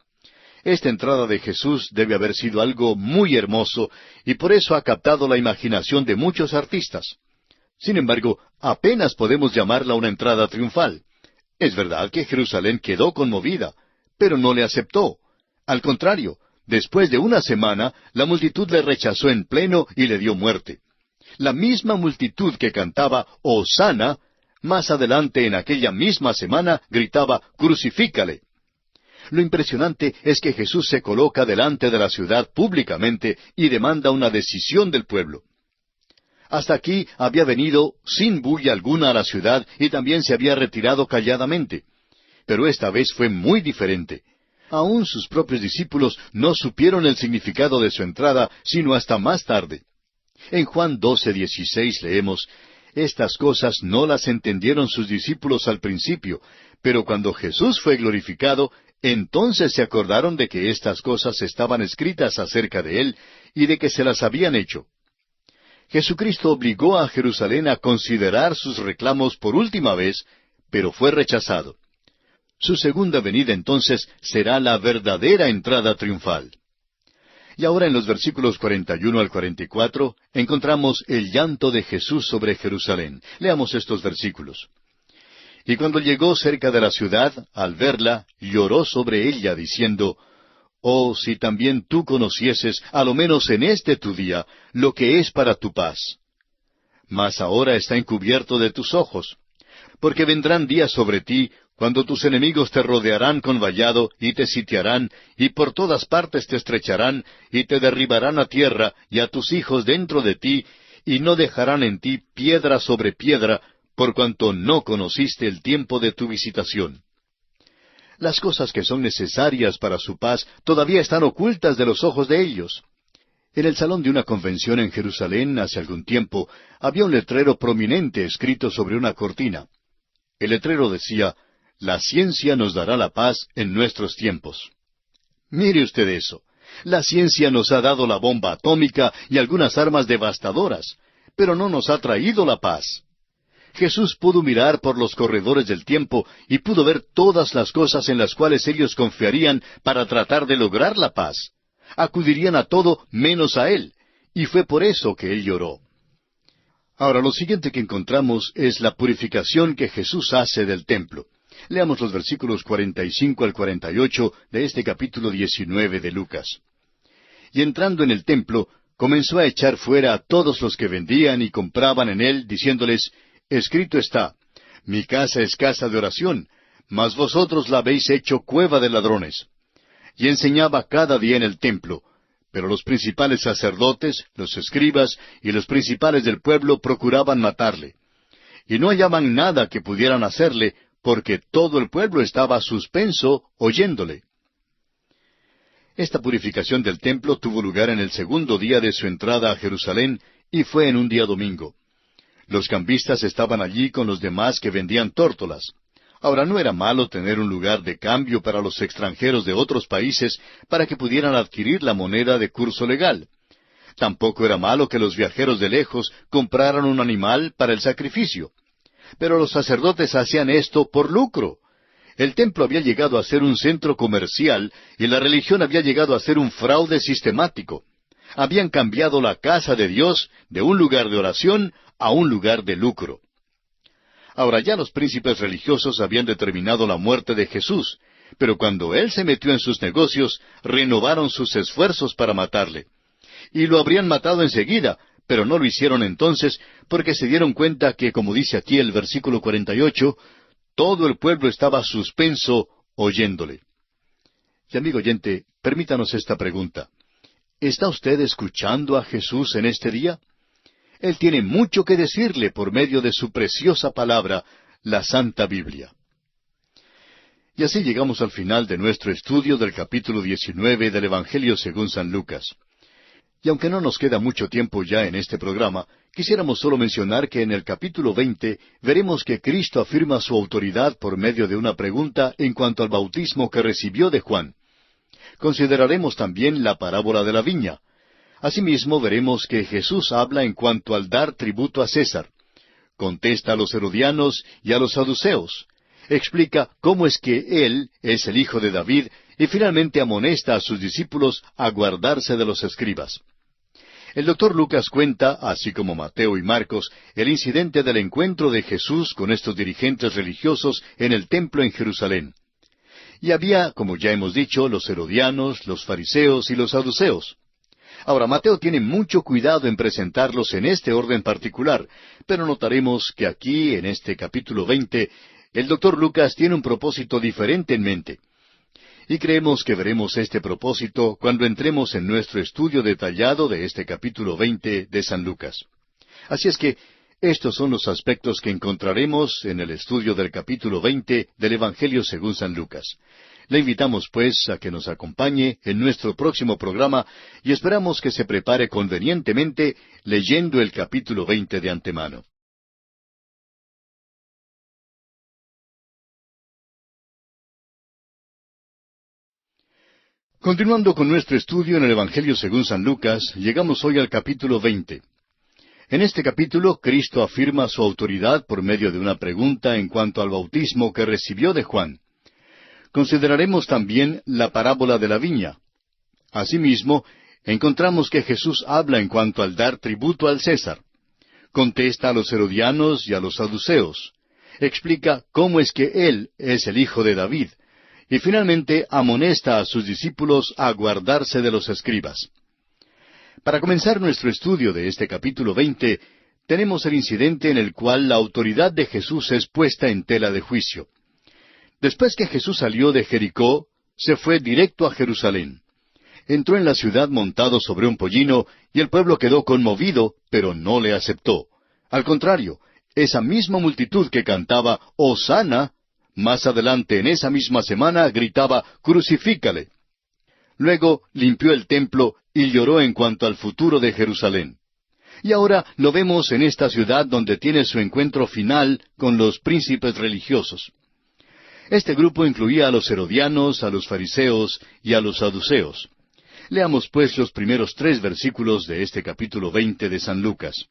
Esta entrada de Jesús debe haber sido algo muy hermoso y por eso ha captado la imaginación de muchos artistas. Sin embargo, apenas podemos llamarla una entrada triunfal. Es verdad que Jerusalén quedó conmovida, pero no le aceptó. Al contrario, después de una semana, la multitud le rechazó en pleno y le dio muerte. La misma multitud que cantaba Hosana, más adelante en aquella misma semana gritaba Crucifícale. Lo impresionante es que Jesús se coloca delante de la ciudad públicamente y demanda una decisión del pueblo. Hasta aquí había venido sin bulla alguna a la ciudad y también se había retirado calladamente. Pero esta vez fue muy diferente. Aún sus propios discípulos no supieron el significado de su entrada, sino hasta más tarde. En Juan 12:16 leemos, Estas cosas no las entendieron sus discípulos al principio, pero cuando Jesús fue glorificado, entonces se acordaron de que estas cosas estaban escritas acerca de Él y de que se las habían hecho. Jesucristo obligó a Jerusalén a considerar sus reclamos por última vez, pero fue rechazado. Su segunda venida entonces será la verdadera entrada triunfal. Y ahora en los versículos 41 al 44 encontramos el llanto de Jesús sobre Jerusalén. Leamos estos versículos. Y cuando llegó cerca de la ciudad, al verla, lloró sobre ella, diciendo, Oh, si también tú conocieses, a lo menos en este tu día, lo que es para tu paz. Mas ahora está encubierto de tus ojos, porque vendrán días sobre ti, cuando tus enemigos te rodearán con vallado, y te sitiarán, y por todas partes te estrecharán, y te derribarán a tierra, y a tus hijos dentro de ti, y no dejarán en ti piedra sobre piedra, por cuanto no conociste el tiempo de tu visitación. Las cosas que son necesarias para su paz todavía están ocultas de los ojos de ellos. En el salón de una convención en Jerusalén hace algún tiempo había un letrero prominente escrito sobre una cortina. El letrero decía, «La ciencia nos dará la paz en nuestros tiempos». Mire usted eso. La ciencia nos ha dado la bomba atómica y algunas armas devastadoras, pero no nos ha traído la paz. Jesús pudo mirar por los corredores del tiempo y pudo ver todas las cosas en las cuales ellos confiarían para tratar de lograr la paz. Acudirían a todo menos a Él, y fue por eso que Él lloró. Ahora, lo siguiente que encontramos es la purificación que Jesús hace del templo. Leamos los versículos 45 al 48 de este capítulo 19 de Lucas. Y entrando en el templo, comenzó a echar fuera a todos los que vendían y compraban en él, diciéndoles, Escrito está, mi casa es casa de oración, mas vosotros la habéis hecho cueva de ladrones. Y enseñaba cada día en el templo, pero los principales sacerdotes, los escribas y los principales del pueblo procuraban matarle. Y no hallaban nada que pudieran hacerle, porque todo el pueblo estaba suspenso oyéndole. Esta purificación del templo tuvo lugar en el segundo día de su entrada a Jerusalén, y fue en un día domingo. Los cambistas estaban allí con los demás que vendían tórtolas. Ahora, no era malo tener un lugar de cambio para los extranjeros de otros países para que pudieran adquirir la moneda de curso legal. Tampoco era malo que los viajeros de lejos compraran un animal para el sacrificio. Pero los sacerdotes hacían esto por lucro. El templo había llegado a ser un centro comercial y la religión había llegado a ser un fraude sistemático. Habían cambiado la casa de Dios de un lugar de oración a un lugar de lucro. Ahora ya los príncipes religiosos habían determinado la muerte de Jesús, pero cuando Él se metió en sus negocios, renovaron sus esfuerzos para matarle. Y lo habrían matado enseguida, pero no lo hicieron entonces, porque se dieron cuenta que, como dice aquí el versículo 48, todo el pueblo estaba suspenso oyéndole. Y amigo oyente, permítanos esta pregunta. ¿Está usted escuchando a Jesús en este día? Él tiene mucho que decirle por medio de su preciosa palabra, la Santa Biblia. Y así llegamos al final de nuestro estudio del capítulo 19 del Evangelio según San Lucas. Y aunque no nos queda mucho tiempo ya en este programa, quisiéramos solo mencionar que en el capítulo 20 veremos que Cristo afirma su autoridad por medio de una pregunta en cuanto al bautismo que recibió de Juan. Consideraremos también la parábola de la viña. Asimismo, veremos que Jesús habla en cuanto al dar tributo a César. Contesta a los herodianos y a los saduceos. Explica cómo es que Él es el Hijo de David y finalmente amonesta a sus discípulos a guardarse de los escribas. El doctor Lucas cuenta, así como Mateo y Marcos, el incidente del encuentro de Jesús con estos dirigentes religiosos en el templo en Jerusalén. Y había, como ya hemos dicho, los herodianos, los fariseos y los saduceos. Ahora, Mateo tiene mucho cuidado en presentarlos en este orden particular, pero notaremos que aquí, en este capítulo 20, el doctor Lucas tiene un propósito diferente en mente. Y creemos que veremos este propósito cuando entremos en nuestro estudio detallado de este capítulo 20 de San Lucas. Así es que estos son los aspectos que encontraremos en el estudio del capítulo 20 del Evangelio según San Lucas. Le invitamos, pues, a que nos acompañe en nuestro próximo programa y esperamos que se prepare convenientemente leyendo el capítulo 20 de antemano. Continuando con nuestro estudio en el Evangelio según San Lucas, llegamos hoy al capítulo 20. En este capítulo, Cristo afirma su autoridad por medio de una pregunta en cuanto al bautismo que recibió de Juan. Consideraremos también la parábola de la viña. Asimismo, encontramos que Jesús habla en cuanto al dar tributo al César. Contesta a los herodianos y a los saduceos. Explica cómo es que Él es el hijo de David. Y finalmente amonesta a sus discípulos a guardarse de los escribas. Para comenzar nuestro estudio de este capítulo 20, tenemos el incidente en el cual la autoridad de Jesús es puesta en tela de juicio. Después que Jesús salió de Jericó, se fue directo a Jerusalén. Entró en la ciudad montado sobre un pollino, y el pueblo quedó conmovido, pero no le aceptó. Al contrario, esa misma multitud que cantaba «Hosana», más adelante en esa misma semana gritaba «Crucifícale». Luego limpió el templo y lloró en cuanto al futuro de Jerusalén. Y ahora lo vemos en esta ciudad donde tiene su encuentro final con los príncipes religiosos. Este grupo incluía a los herodianos, a los fariseos y a los saduceos. Leamos pues los primeros 3 versículos de este capítulo 20 de San Lucas.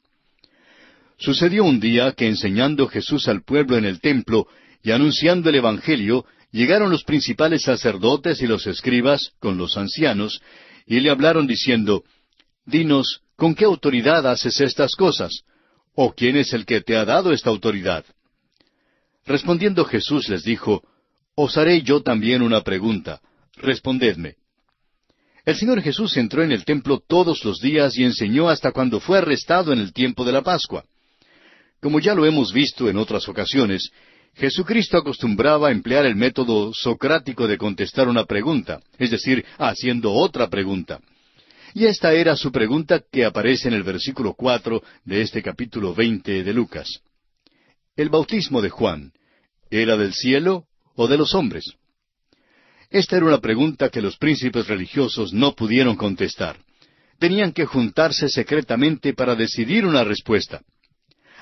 Sucedió un día que enseñando Jesús al pueblo en el templo y anunciando el Evangelio, llegaron los principales sacerdotes y los escribas con los ancianos, y le hablaron diciendo, «Dinos, ¿con qué autoridad haces estas cosas? ¿O quién es el que te ha dado esta autoridad?» Respondiendo Jesús les dijo, «Os haré yo también una pregunta. Respondedme». El Señor Jesús entró en el templo todos los días y enseñó hasta cuando fue arrestado en el tiempo de la Pascua. Como ya lo hemos visto en otras ocasiones, Jesucristo acostumbraba a emplear el método socrático de contestar una pregunta, es decir, haciendo otra pregunta. Y esta era su pregunta que aparece en el versículo 4 de este capítulo 20 de Lucas. El bautismo de Juan, ¿era del cielo o de los hombres? Esta era una pregunta que los príncipes religiosos no pudieron contestar. Tenían que juntarse secretamente para decidir una respuesta.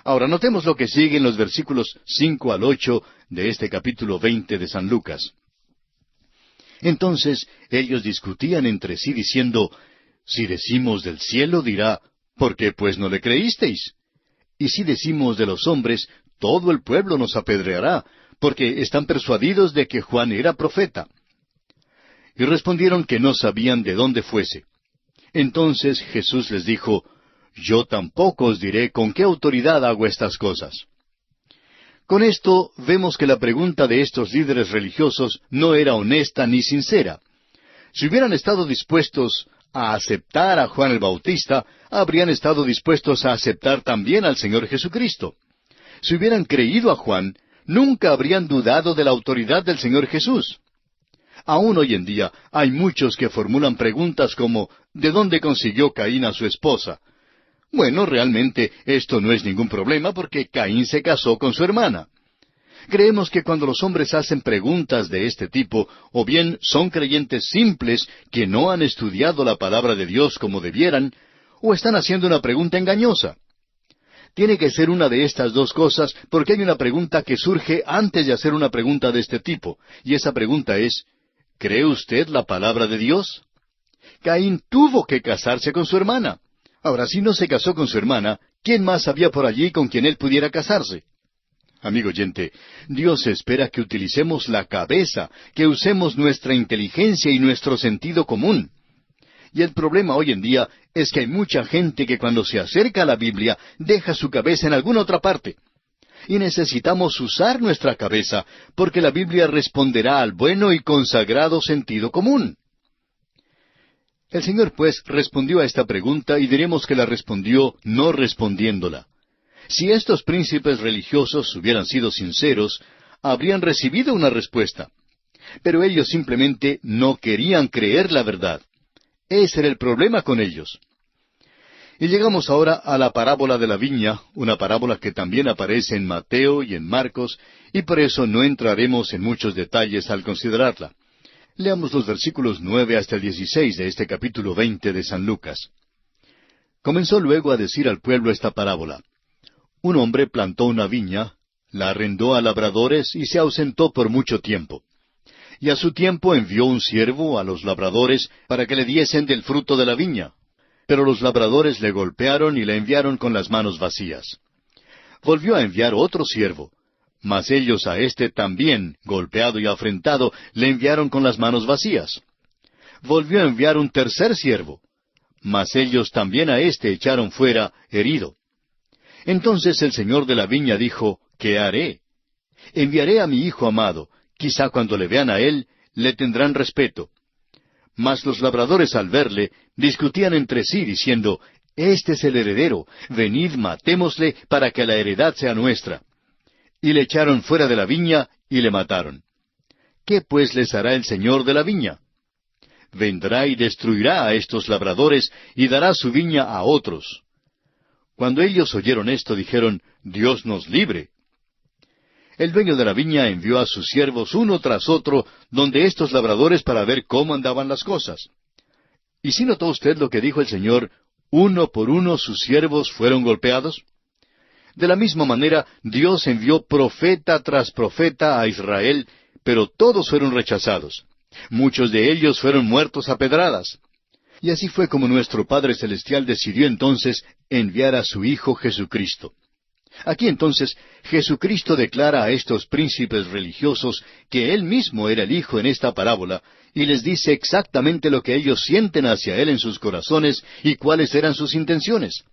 Ahora notemos lo que sigue en los versículos 5 al 8 de este capítulo 20 de San Lucas. Entonces ellos discutían entre sí diciendo, «Si decimos del cielo, dirá, ¿por qué pues no le creísteis? Y si decimos de los hombres, todo el pueblo nos apedreará, porque están persuadidos de que Juan era profeta». Y respondieron que no sabían de dónde fuese. Entonces Jesús les dijo, «Yo tampoco os diré con qué autoridad hago estas cosas». Con esto vemos que la pregunta de estos líderes religiosos no era honesta ni sincera. Si hubieran estado dispuestos a aceptar a Juan el Bautista, habrían estado dispuestos a aceptar también al Señor Jesucristo. Si hubieran creído a Juan, nunca habrían dudado de la autoridad del Señor Jesús. Aún hoy en día hay muchos que formulan preguntas como ¿de dónde consiguió Caín a su esposa? Bueno, realmente esto no es ningún problema porque Caín se casó con su hermana. Creemos que cuando los hombres hacen preguntas de este tipo, o bien son creyentes simples que no han estudiado la palabra de Dios como debieran, o están haciendo una pregunta engañosa. Tiene que ser una de estas dos cosas porque hay una pregunta que surge antes de hacer una pregunta de este tipo, y esa pregunta es, ¿cree usted la palabra de Dios? Caín tuvo que casarse con su hermana. Ahora, si no se casó con su hermana, ¿quién más había por allí con quien él pudiera casarse? Amigo oyente, Dios espera que utilicemos la cabeza, que usemos nuestra inteligencia y nuestro sentido común. Y el problema hoy en día es que hay mucha gente que cuando se acerca a la Biblia deja su cabeza en alguna otra parte. Y necesitamos usar nuestra cabeza, porque la Biblia responderá al bueno y consagrado sentido común. El Señor, pues, respondió a esta pregunta y diremos que la respondió no respondiéndola. Si estos príncipes religiosos hubieran sido sinceros, habrían recibido una respuesta. Pero ellos simplemente no querían creer la verdad. Ese era el problema con ellos. Y llegamos ahora a la parábola de la viña, una parábola que también aparece en Mateo y en Marcos, y por eso no entraremos en muchos detalles al considerarla. Leamos los versículos 9 hasta el 16 de este capítulo 20 de San Lucas. Comenzó luego a decir al pueblo esta parábola. Un hombre plantó una viña, la arrendó a labradores y se ausentó por mucho tiempo. Y a su tiempo envió un siervo a los labradores para que le diesen del fruto de la viña. pero los labradores le golpearon y le enviaron con las manos vacías. Volvió a enviar otro siervo, mas ellos a éste también, golpeado y afrentado, le enviaron con las manos vacías. Volvió a enviar un tercer siervo, mas ellos también a éste echaron fuera, herido. Entonces el señor de la viña dijo, ¿qué haré? Enviaré a mi hijo amado, quizá cuando le vean a él, le tendrán respeto. Mas los labradores al verle, discutían entre sí, diciendo, Este es el heredero, venid matémosle para que la heredad sea nuestra. Y le echaron fuera de la viña y le mataron. ¿Qué pues les hará el señor de la viña? Vendrá y destruirá a estos labradores y dará su viña a otros. Cuando ellos oyeron esto, dijeron, Dios nos libre. El dueño de la viña envió a sus siervos uno tras otro donde estos labradores para ver cómo andaban las cosas. ¿Y si notó usted lo que dijo el Señor? Uno por uno sus siervos fueron golpeados. De la misma manera, Dios envió profeta tras profeta a Israel, pero todos fueron rechazados. Muchos de ellos fueron muertos a pedradas. Y así fue como nuestro Padre Celestial decidió entonces enviar a su Hijo Jesucristo. Aquí entonces Jesucristo declara a estos príncipes religiosos que Él mismo era el Hijo en esta parábola, y les dice exactamente lo que ellos sienten hacia Él en sus corazones y cuáles eran sus intenciones.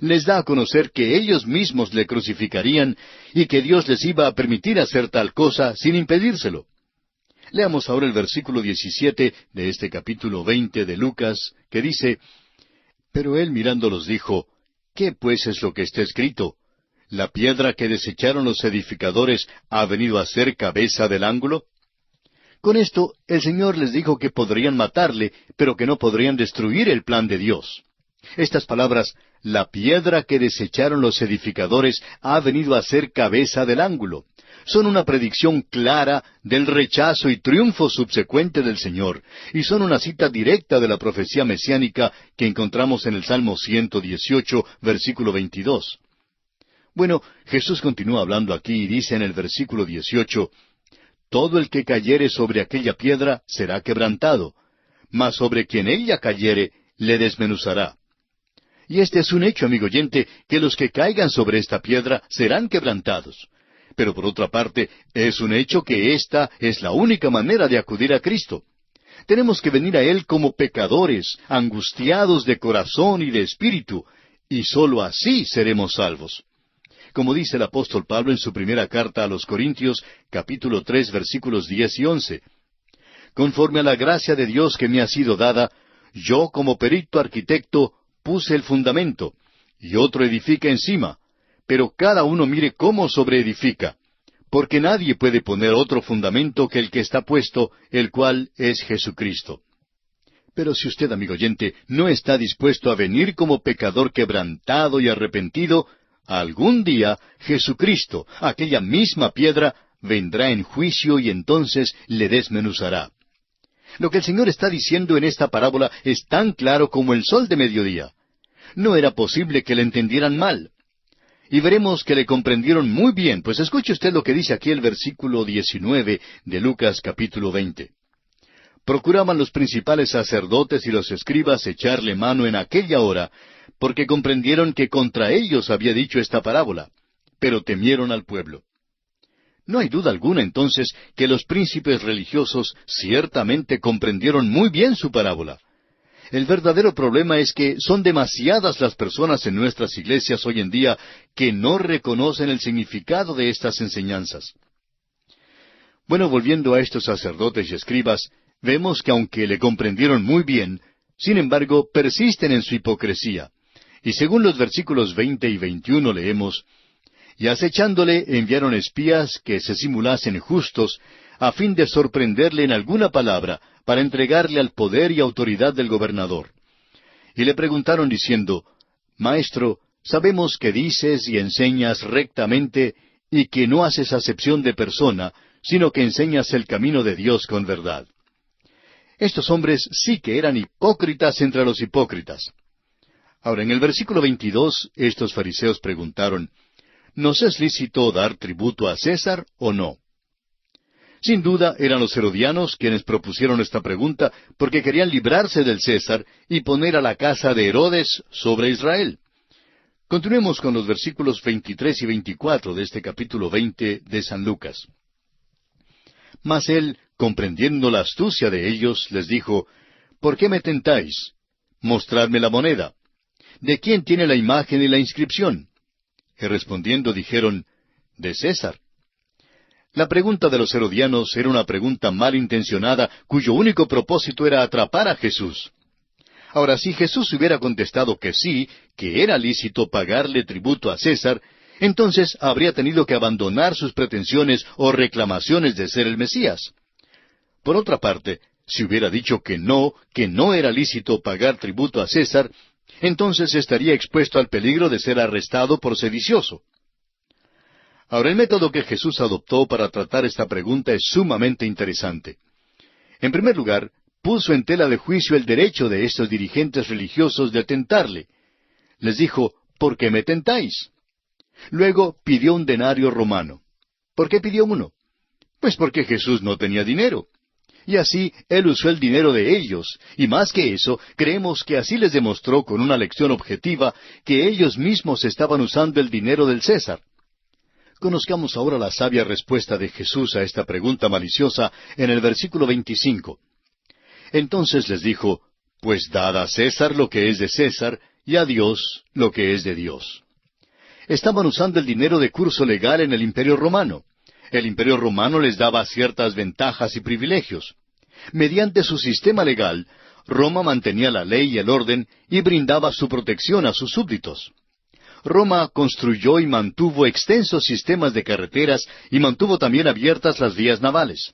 Les da a conocer que ellos mismos le crucificarían y que Dios les iba a permitir hacer tal cosa sin impedírselo. Leamos ahora el versículo 17 de este capítulo 20 de Lucas, que dice, Pero él mirándolos dijo, ¿qué pues es lo que está escrito? ¿La piedra que desecharon los edificadores ha venido a ser cabeza del ángulo? Con esto, el Señor les dijo que podrían matarle, pero que no podrían destruir el plan de Dios. Estas palabras, la piedra que desecharon los edificadores ha venido a ser cabeza del ángulo, son una predicción clara del rechazo y triunfo subsecuente del Señor, y son una cita directa de la profecía mesiánica que encontramos en el Salmo 118, versículo 22. Bueno, Jesús continúa hablando aquí y dice en el versículo 18, Todo el que cayere sobre aquella piedra será quebrantado, mas sobre quien ella cayere le desmenuzará. Y este es un hecho, amigo oyente, que los que caigan sobre esta piedra serán quebrantados. Pero por otra parte, es un hecho que esta es la única manera de acudir a Cristo. Tenemos que venir a Él como pecadores, angustiados de corazón y de espíritu, y sólo así seremos salvos. Como dice el apóstol Pablo en su primera carta a los Corintios, capítulo 3, versículos 10 y 11. Conforme a la gracia de Dios que me ha sido dada, yo como perito arquitecto puse el fundamento, y otro edifica encima, pero cada uno mire cómo sobreedifica, porque nadie puede poner otro fundamento que el que está puesto, el cual es Jesucristo. Pero si usted, amigo oyente, no está dispuesto a venir como pecador quebrantado y arrepentido, algún día Jesucristo, aquella misma piedra, vendrá en juicio y entonces le desmenuzará. Lo que el Señor está diciendo en esta parábola es tan claro como el sol de mediodía. No era posible que le entendieran mal. Y veremos que le comprendieron muy bien, pues escuche usted lo que dice aquí el versículo 19 de Lucas capítulo 20. Procuraban los principales sacerdotes y los escribas echarle mano en aquella hora, porque comprendieron que contra ellos había dicho esta parábola, pero temieron al pueblo. No hay duda alguna entonces que los príncipes religiosos ciertamente comprendieron muy bien su parábola. El verdadero problema es que son demasiadas las personas en nuestras iglesias hoy en día que no reconocen el significado de estas enseñanzas. Bueno, volviendo a estos sacerdotes y escribas, vemos que aunque le comprendieron muy bien, sin embargo persisten en su hipocresía. Y según los versículos 20 y 21 leemos, Y acechándole enviaron espías que se simulasen justos, a fin de sorprenderle en alguna palabra, para entregarle al poder y autoridad del gobernador. Y le preguntaron diciendo, Maestro, sabemos que dices y enseñas rectamente, y que no haces acepción de persona, sino que enseñas el camino de Dios con verdad. Estos hombres sí que eran hipócritas entre los hipócritas. Ahora, en el versículo 22, estos fariseos preguntaron, ¿Nos es lícito dar tributo a César o no? Sin duda eran los herodianos quienes propusieron esta pregunta porque querían librarse del César y poner a la casa de Herodes sobre Israel. Continuemos con los versículos 23 y 24 de este capítulo 20 de San Lucas. Mas él, comprendiendo la astucia de ellos, les dijo, ¿por qué me tentáis? Mostradme la moneda. ¿De quién tiene la imagen y la inscripción? Y respondiendo dijeron, de César. La pregunta de los herodianos era una pregunta malintencionada, cuyo único propósito era atrapar a Jesús. Ahora, si Jesús hubiera contestado que sí, que era lícito pagarle tributo a César, entonces habría tenido que abandonar sus pretensiones o reclamaciones de ser el Mesías. Por otra parte, si hubiera dicho que no era lícito pagar tributo a César, entonces estaría expuesto al peligro de ser arrestado por sedicioso. Ahora, el método que Jesús adoptó para tratar esta pregunta es sumamente interesante. En primer lugar, puso en tela de juicio el derecho de estos dirigentes religiosos de tentarle. Les dijo, ¿por qué me tentáis? Luego pidió un denario romano. ¿Por qué pidió uno? Pues porque Jesús no tenía dinero. Y así él usó el dinero de ellos, y más que eso, creemos que así les demostró con una lección objetiva que ellos mismos estaban usando el dinero del César. Conozcamos ahora la sabia respuesta de Jesús a esta pregunta maliciosa en el versículo 25. Entonces les dijo, pues dad a César lo que es de César, y a Dios lo que es de Dios. Estaban usando el dinero de curso legal en el Imperio Romano. El Imperio Romano les daba ciertas ventajas y privilegios. Mediante su sistema legal, Roma mantenía la ley y el orden y brindaba su protección a sus súbditos. Roma construyó y mantuvo extensos sistemas de carreteras y mantuvo también abiertas las vías navales.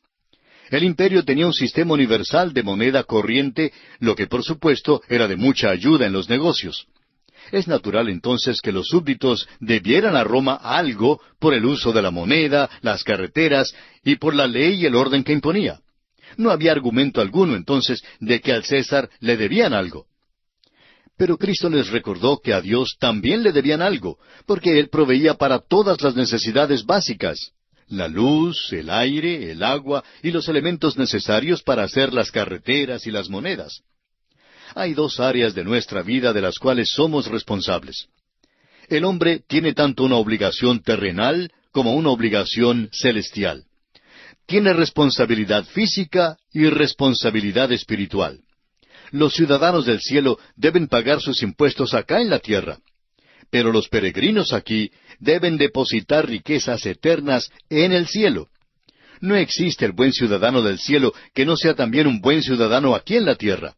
El imperio tenía un sistema universal de moneda corriente, lo que por supuesto era de mucha ayuda en los negocios. Es natural entonces que los súbditos debieran a Roma algo por el uso de la moneda, las carreteras y por la ley y el orden que imponía. No había argumento alguno entonces de que al César le debían algo. Pero Cristo les recordó que a Dios también le debían algo, porque Él proveía para todas las necesidades básicas: la luz, el aire, el agua y los elementos necesarios para hacer las carreteras y las monedas. Hay dos áreas de nuestra vida de las cuales somos responsables. El hombre tiene tanto una obligación terrenal como una obligación celestial. Tiene responsabilidad física y responsabilidad espiritual. Los ciudadanos del cielo deben pagar sus impuestos acá en la tierra. Pero los peregrinos aquí deben depositar riquezas eternas en el cielo. No existe el buen ciudadano del cielo que no sea también un buen ciudadano aquí en la tierra.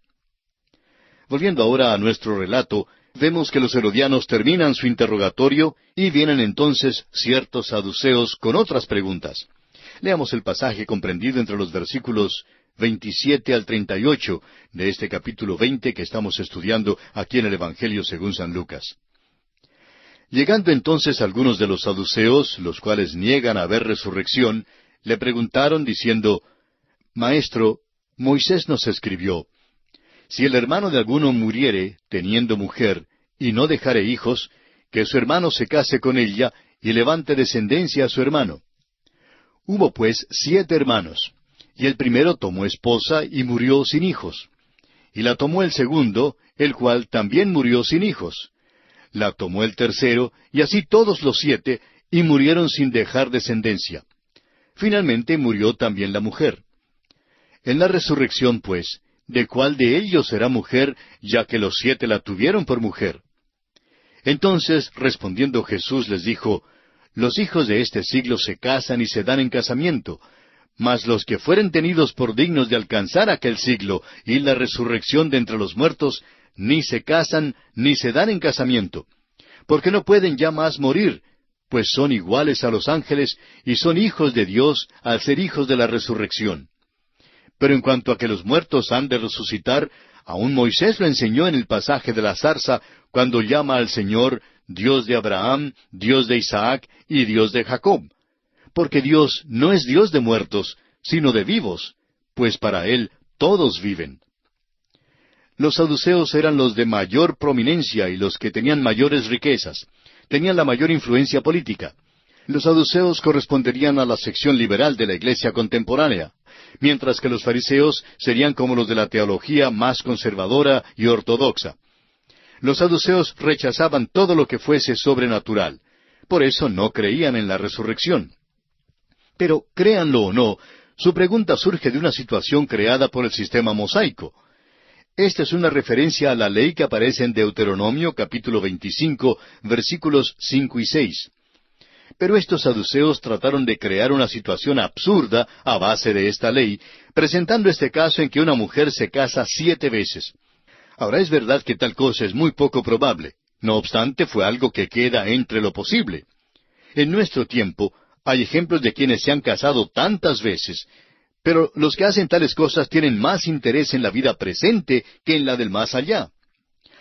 Volviendo ahora a nuestro relato, vemos que los herodianos terminan su interrogatorio y vienen entonces ciertos saduceos con otras preguntas. Leamos el pasaje comprendido entre los versículos 27 al 38 de este capítulo 20 que estamos estudiando aquí en el Evangelio según San Lucas. Llegando entonces algunos de los saduceos, los cuales niegan haber resurrección, le preguntaron diciendo, Maestro, Moisés nos escribió, si el hermano de alguno muriere teniendo mujer y no dejare hijos, que su hermano se case con ella y levante descendencia a su hermano. Hubo pues 7 hermanos, y el primero tomó esposa y murió sin hijos. Y la tomó el segundo, el cual también murió sin hijos. La tomó el tercero, y así todos los 7, y murieron sin dejar descendencia. Finalmente murió también la mujer. En la resurrección, pues, ¿de cuál de ellos será mujer, ya que los 7 la tuvieron por mujer? Entonces, respondiendo Jesús, les dijo, Los hijos de este siglo se casan y se dan en casamiento, mas los que fueren tenidos por dignos de alcanzar aquel siglo y la resurrección de entre los muertos, ni se casan ni se dan en casamiento, porque no pueden ya más morir, pues son iguales a los ángeles y son hijos de Dios al ser hijos de la resurrección. Pero en cuanto a que los muertos han de resucitar, aun Moisés lo enseñó en el pasaje de la zarza, cuando llama al Señor Dios de Abraham, Dios de Isaac y Dios de Jacob. Porque Dios no es Dios de muertos, sino de vivos, pues para Él todos viven. Los saduceos eran los de mayor prominencia y los que tenían mayores riquezas. Tenían la mayor influencia política. Los saduceos corresponderían a la sección liberal de la iglesia contemporánea, mientras que los fariseos serían como los de la teología más conservadora y ortodoxa. Los saduceos rechazaban todo lo que fuese sobrenatural. Por eso no creían en la resurrección. Pero, créanlo o no, su pregunta surge de una situación creada por el sistema mosaico. Esta es una referencia a la ley que aparece en Deuteronomio capítulo 25, versículos 5 y 6. Pero estos saduceos trataron de crear una situación absurda a base de esta ley, presentando este caso en que una mujer se casa 7 veces. Ahora, es verdad que tal cosa es muy poco probable. No obstante, fue algo que queda entre lo posible. En nuestro tiempo, hay ejemplos de quienes se han casado tantas veces, pero los que hacen tales cosas tienen más interés en la vida presente que en la del más allá.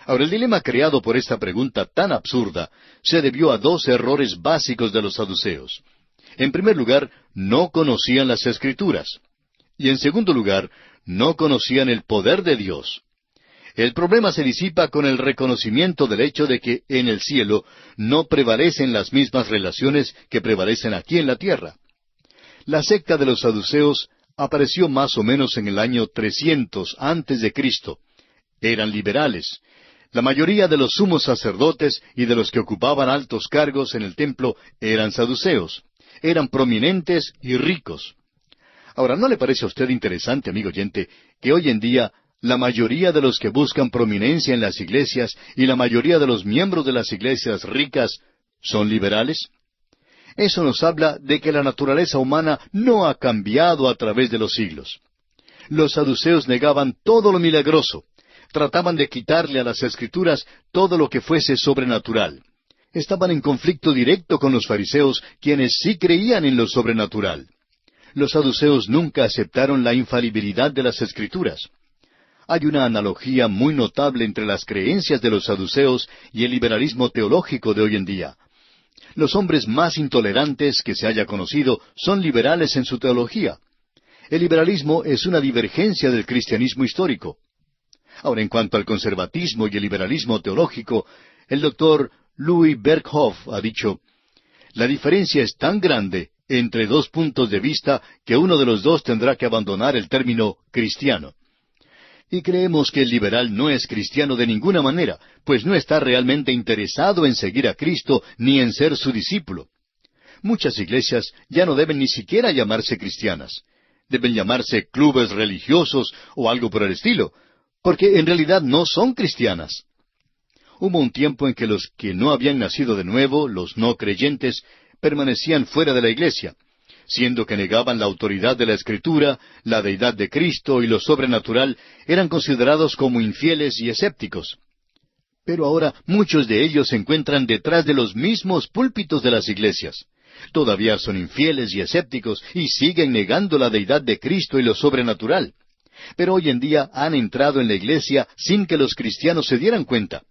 Ahora, el dilema creado por esta pregunta tan absurda se debió a 2 errores básicos de los saduceos. En primer lugar, no conocían las Escrituras. Y en segundo lugar, no conocían el poder de Dios. El problema se disipa con el reconocimiento del hecho de que en el cielo no prevalecen las mismas relaciones que prevalecen aquí en la tierra. La secta de los saduceos apareció más o menos en el año 300 antes de Cristo. Eran liberales. La mayoría de los sumos sacerdotes y de los que ocupaban altos cargos en el templo eran saduceos. Eran prominentes y ricos. Ahora, ¿no le parece a usted interesante, amigo oyente, que hoy en día la mayoría de los que buscan prominencia en las iglesias y la mayoría de los miembros de las iglesias ricas son liberales? Eso nos habla de que la naturaleza humana no ha cambiado a través de los siglos. Los saduceos negaban todo lo milagroso. Trataban de quitarle a las Escrituras todo lo que fuese sobrenatural. Estaban en conflicto directo con los fariseos, quienes sí creían en lo sobrenatural. Los saduceos nunca aceptaron la infalibilidad de las Escrituras. Hay una analogía muy notable entre las creencias de los saduceos y el liberalismo teológico de hoy en día. Los hombres más intolerantes que se haya conocido son liberales en su teología. El liberalismo es una divergencia del cristianismo histórico. Ahora, en cuanto al conservatismo y el liberalismo teológico, el doctor Louis Berkhoff ha dicho: la diferencia es tan grande entre 2 puntos de vista que uno de los dos tendrá que abandonar el término cristiano. Y creemos que el liberal no es cristiano de ninguna manera, pues no está realmente interesado en seguir a Cristo ni en ser su discípulo. Muchas iglesias ya no deben ni siquiera llamarse cristianas. Deben llamarse clubes religiosos o algo por el estilo, porque en realidad no son cristianas. Hubo un tiempo en que los que no habían nacido de nuevo, los no creyentes, permanecían fuera de la iglesia, siendo que negaban la autoridad de la Escritura, la deidad de Cristo y lo sobrenatural, eran considerados como infieles y escépticos. Pero ahora muchos de ellos se encuentran detrás de los mismos púlpitos de las iglesias. Todavía son infieles y escépticos y siguen negando la deidad de Cristo y lo sobrenatural. Pero hoy en día han entrado en la iglesia sin que los cristianos se dieran cuenta.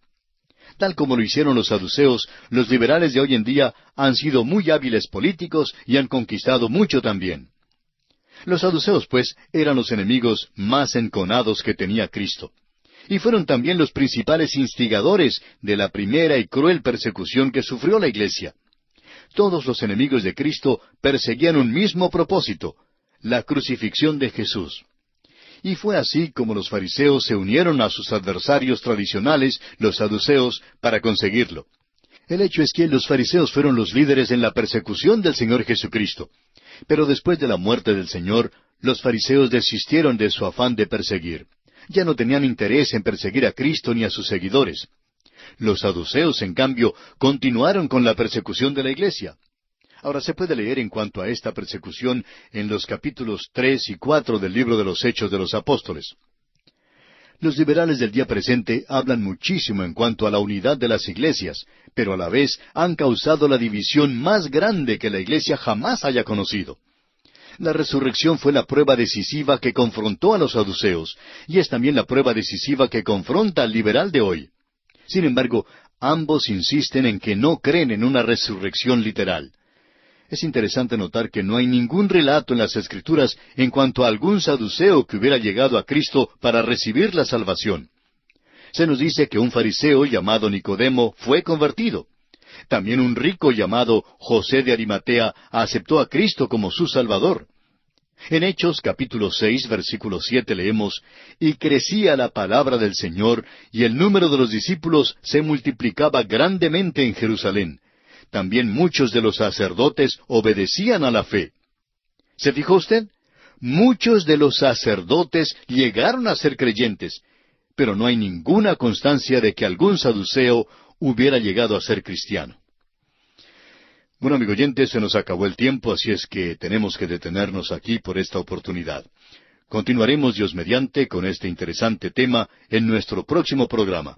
Tal como lo hicieron los saduceos, los liberales de hoy en día han sido muy hábiles políticos y han conquistado mucho también. Los saduceos, pues, eran los enemigos más enconados que tenía Cristo. Y fueron también los principales instigadores de la primera y cruel persecución que sufrió la iglesia. Todos los enemigos de Cristo perseguían un mismo propósito: la crucifixión de Jesús. Y fue así como los fariseos se unieron a sus adversarios tradicionales, los saduceos, para conseguirlo. El hecho es que los fariseos fueron los líderes en la persecución del Señor Jesucristo. Pero después de la muerte del Señor, los fariseos desistieron de su afán de perseguir. Ya no tenían interés en perseguir a Cristo ni a sus seguidores. Los saduceos, en cambio, continuaron con la persecución de la iglesia. Ahora, se puede leer en cuanto a esta persecución en los capítulos 3 y 4 del libro de los Hechos de los Apóstoles. Los liberales del día presente hablan muchísimo en cuanto a la unidad de las iglesias, pero a la vez han causado la división más grande que la iglesia jamás haya conocido. La resurrección fue la prueba decisiva que confrontó a los saduceos, y es también la prueba decisiva que confronta al liberal de hoy. Sin embargo, ambos insisten en que no creen en una resurrección literal. Es interesante notar que no hay ningún relato en las Escrituras en cuanto a algún saduceo que hubiera llegado a Cristo para recibir la salvación. Se nos dice que un fariseo llamado Nicodemo fue convertido. También un rico llamado José de Arimatea aceptó a Cristo como su Salvador. En Hechos capítulo 6, versículo 7 leemos, «Y crecía la palabra del Señor, y el número de los discípulos se multiplicaba grandemente en Jerusalén. También muchos de los sacerdotes obedecían a la fe». ¿Se fijó usted? Muchos de los sacerdotes llegaron a ser creyentes, pero no hay ninguna constancia de que algún saduceo hubiera llegado a ser cristiano. Bueno, amigo oyente, se nos acabó el tiempo, así es que tenemos que detenernos aquí por esta oportunidad. Continuaremos, Dios mediante, con este interesante tema en nuestro próximo programa.